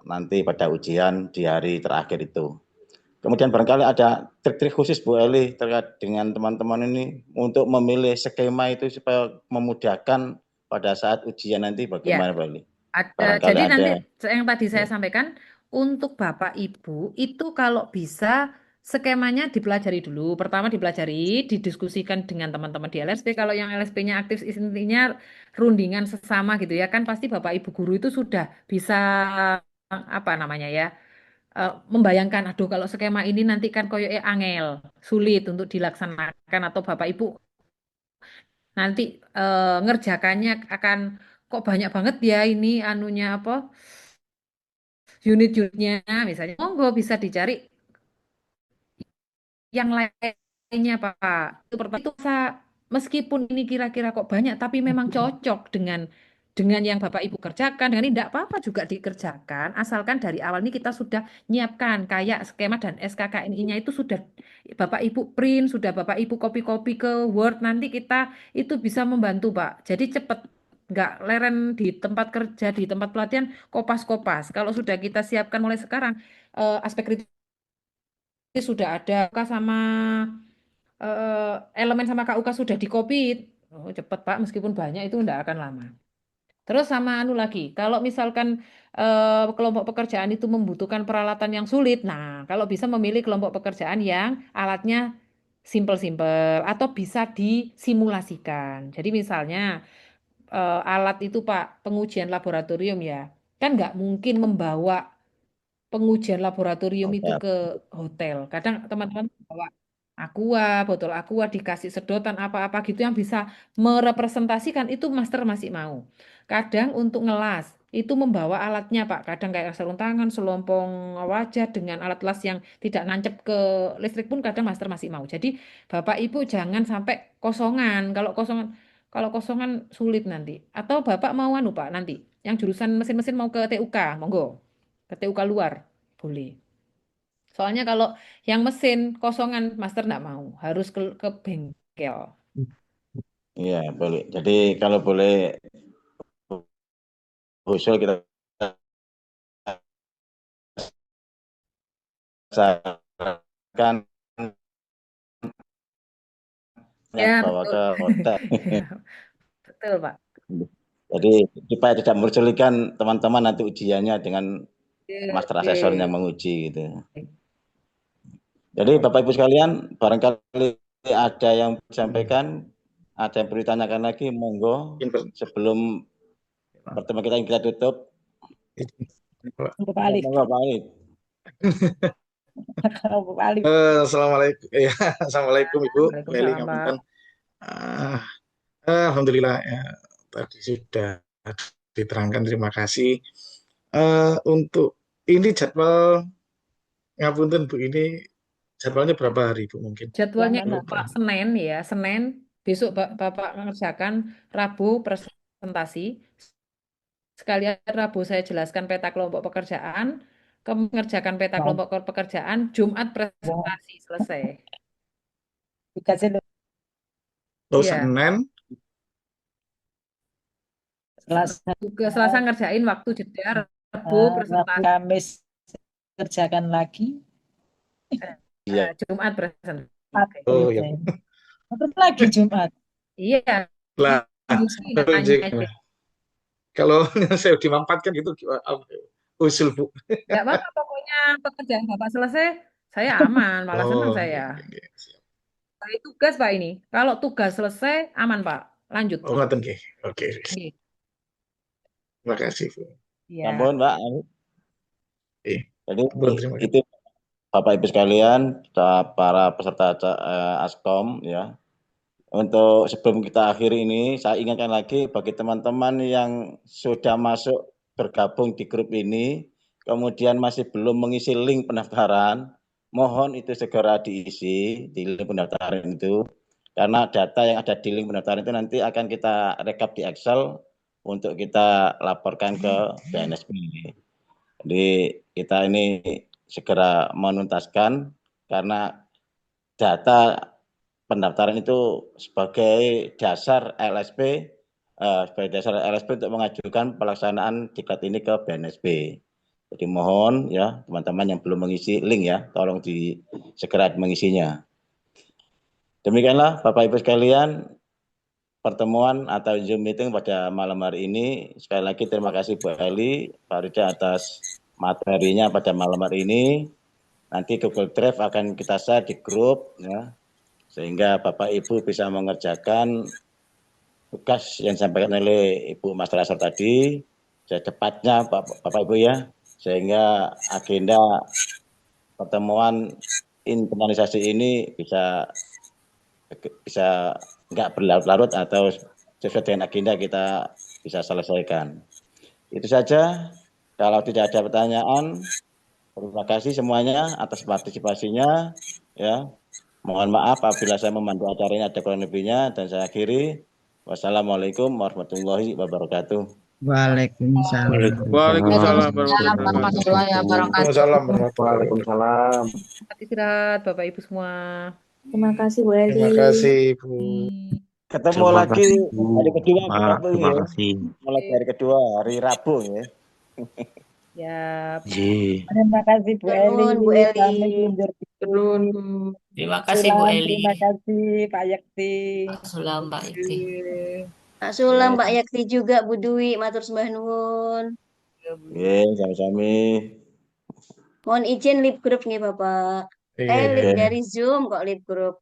nanti pada ujian di hari terakhir itu. Kemudian barangkali ada trik-trik khusus Bu Eli terkait dengan teman-teman ini untuk memilih skema itu supaya memudahkan pada saat ujian nanti bagaimana Bu Eli?
Jadi nanti yang tadi saya sampaikan untuk Bapak Ibu itu kalau bisa skemanya dipelajari dulu. Pertama dipelajari, didiskusikan dengan teman-teman di LSP. Kalau yang LSP-nya aktif intinya rundingan sesama gitu ya kan pasti Bapak Ibu guru itu sudah bisa apa namanya ya membayangkan aduh kalau skema ini nanti kan koyo angel sulit untuk dilaksanakan atau Bapak Ibu nanti ngerjakannya akan kok banyak banget ya ini anunya apa unit-unitnya misalnya monggo bisa dicari yang lainnya Pak. Itu meskipun ini kira-kira kok banyak tapi memang cocok dengan yang Bapak Ibu kerjakan dengan ini tidak apa-apa juga dikerjakan asalkan dari awal ini kita sudah nyiapkan kayak skema dan SKKNI-nya itu sudah Bapak Ibu print, sudah Bapak Ibu copy-copy ke Word nanti kita itu bisa membantu Pak. Jadi cepat nggak leren di tempat kerja, di tempat pelatihan kopas-kopas. Kalau sudah kita siapkan mulai sekarang aspek kritis sudah ada sama elemen sama KUK sudah di-copy. Oh, cepat Pak, meskipun banyak itu tidak akan lama. Terus sama anu lagi, kalau misalkan kelompok pekerjaan itu membutuhkan peralatan yang sulit, nah kalau bisa memilih kelompok pekerjaan yang alatnya simpel-simpel atau bisa disimulasikan. Jadi misalnya alat itu Pak, pengujian laboratorium ya, kan nggak mungkin membawa pengujian laboratorium itu
Oke.
ke hotel. Kadang teman-teman bawa aqua, botol aqua dikasih sedotan apa-apa gitu yang bisa merepresentasikan itu master masih mau. Kadang untuk ngelas itu membawa alatnya Pak. Kadang kayak sarung tangan, selompong wajah dengan alat las yang tidak nancep ke listrik pun kadang master masih mau. Jadi Bapak Ibu jangan sampai kosongan. Kalau kosongan sulit nanti. Atau Bapak mau anu Pak nanti yang jurusan mesin-mesin mau ke TUK, monggo. Ke TUK luar boleh. Soalnya kalau yang mesin kosongan master nggak mau, harus ke bengkel.
Iya, boleh. Jadi kalau boleh usul kita sarankan yang
Ya,
bawa
betul.
ke hotel.
Betul, Pak.
Jadi supaya tidak mempersulitkan teman-teman nanti ujiannya dengan master
Oke.
assessor yang menguji gitu. Jadi Bapak Ibu sekalian, barangkali ada yang disampaikan, ada yang perlu ditanyakan lagi, monggo sebelum pertemuan kita yang kita tutup.
Untuk Pak Alif.
Monggo Pak Alif.
Pak Alif.
Assalamualaikum. Ya, Assalamualaikum Ibu. Leli
Waalaikumsalam, Pak.
ngapunten. Alhamdulillah ya, tadi sudah diterangkan. Terima kasih. Untuk ini jadwal ngapunten Bu, ini jadwalnya berapa hari Bu mungkin?
Jadwalnya
Yang
itu
mana?
Pak Senin ya, Senin besok Bapak mengerjakan, Rabu presentasi. Sekalian Rabu saya jelaskan peta kelompok pekerjaan, mengerjakan peta
Wow.
kelompok pekerjaan, Jumat presentasi selesai.
Dikasih
Oh,
Iya.
Senin.
Selasa,
Selasa ngerjain waktu jeda, Rabu
Rabu,
presentasi.
Kamis kerjakan lagi.
Iya.
Jumat presentasi.
Oh ya.
Terus lagi Jumat.
Iya.
Lah, kalau saya dimampatkan gitu usul Bu.
Enggak apa-apa, pokoknya pekerjaan Bapak selesai, saya aman, malah senang saya. Saya tugas Pak ini. Kalau tugas selesai, aman Pak. Lanjut.
Oh, ngoten nggih. Oke. Terima kasih Bu.
Iya.
Ampun, Pak. Jadi itu Bapak Ibu sekalian, para peserta Askom ya. Untuk sebelum kita akhiri ini, saya ingatkan lagi bagi teman-teman yang sudah masuk bergabung di grup ini, kemudian masih belum mengisi link pendaftaran, mohon itu segera diisi di link pendaftaran itu, karena data yang ada di link pendaftaran itu nanti akan kita rekap di Excel untuk kita laporkan ke BNSP. Jadi kita ini segera menuntaskan karena data pendaftaran itu sebagai dasar LSP untuk mengajukan pelaksanaan diklat ini ke BNSP. Jadi mohon ya teman-teman yang belum mengisi link ya, tolong segera mengisinya. Demikianlah Bapak Ibu sekalian pertemuan atau Zoom meeting pada malam hari ini. Sekali lagi terima kasih Bu Eli, Pak Rida atas materinya pada malam hari ini. Nanti Google Drive akan kita share di grup ya, sehingga Bapak Ibu bisa mengerjakan tugas yang disampaikan oleh Ibu Master Asar tadi secepatnya Bapak Ibu ya, sehingga agenda pertemuan internalisasi ini bisa nggak berlarut-larut atau sesuai dengan agenda kita bisa selesaikan. Itu saja. Kalau tidak ada pertanyaan, terima kasih semuanya atas partisipasinya. Ya, mohon maaf apabila saya membantu acara ini ada kurang lebihnya, dan saya akhiri. Wassalamualaikum warahmatullahi wabarakatuh.
Waalaikumsalam.
Waalaikumsalam
Waalaikumsalam warahmatullahi
wabarakatuh.
wabarakatuh.
Waalaikumsalam warahmatullahi wabarakatuh.
Waalaikumsalam.
Selamat istirahat Bapak Ibu semua.
Terima kasih Bu Eli.
Terima kasih, Bu.
Ketemu
Terima
lagi
kasih Bu.
hari kedua
Pak,
Bapak Ibu
terima
ya.
kasih.
Mulai hari kedua, hari Rabu ya.
Siap.
Ye.
Terima kasih Bu Eli.
Turun Bu Eli.
Kami undur
Turun
diri.
Bu.
Terima kasih Bu
Sulam,
Eli.
terima kasih Pak Yakti.
Pak Sulam, Pak Yakti.
Pak Sulam, Pak Yakti juga Bu Dwi, matur sembah nuwun.
Oke, sama-sama.
Mohon izin lip grup nih Bapak.
Iya,
Lip
iya.
dari Zoom kok lip grup.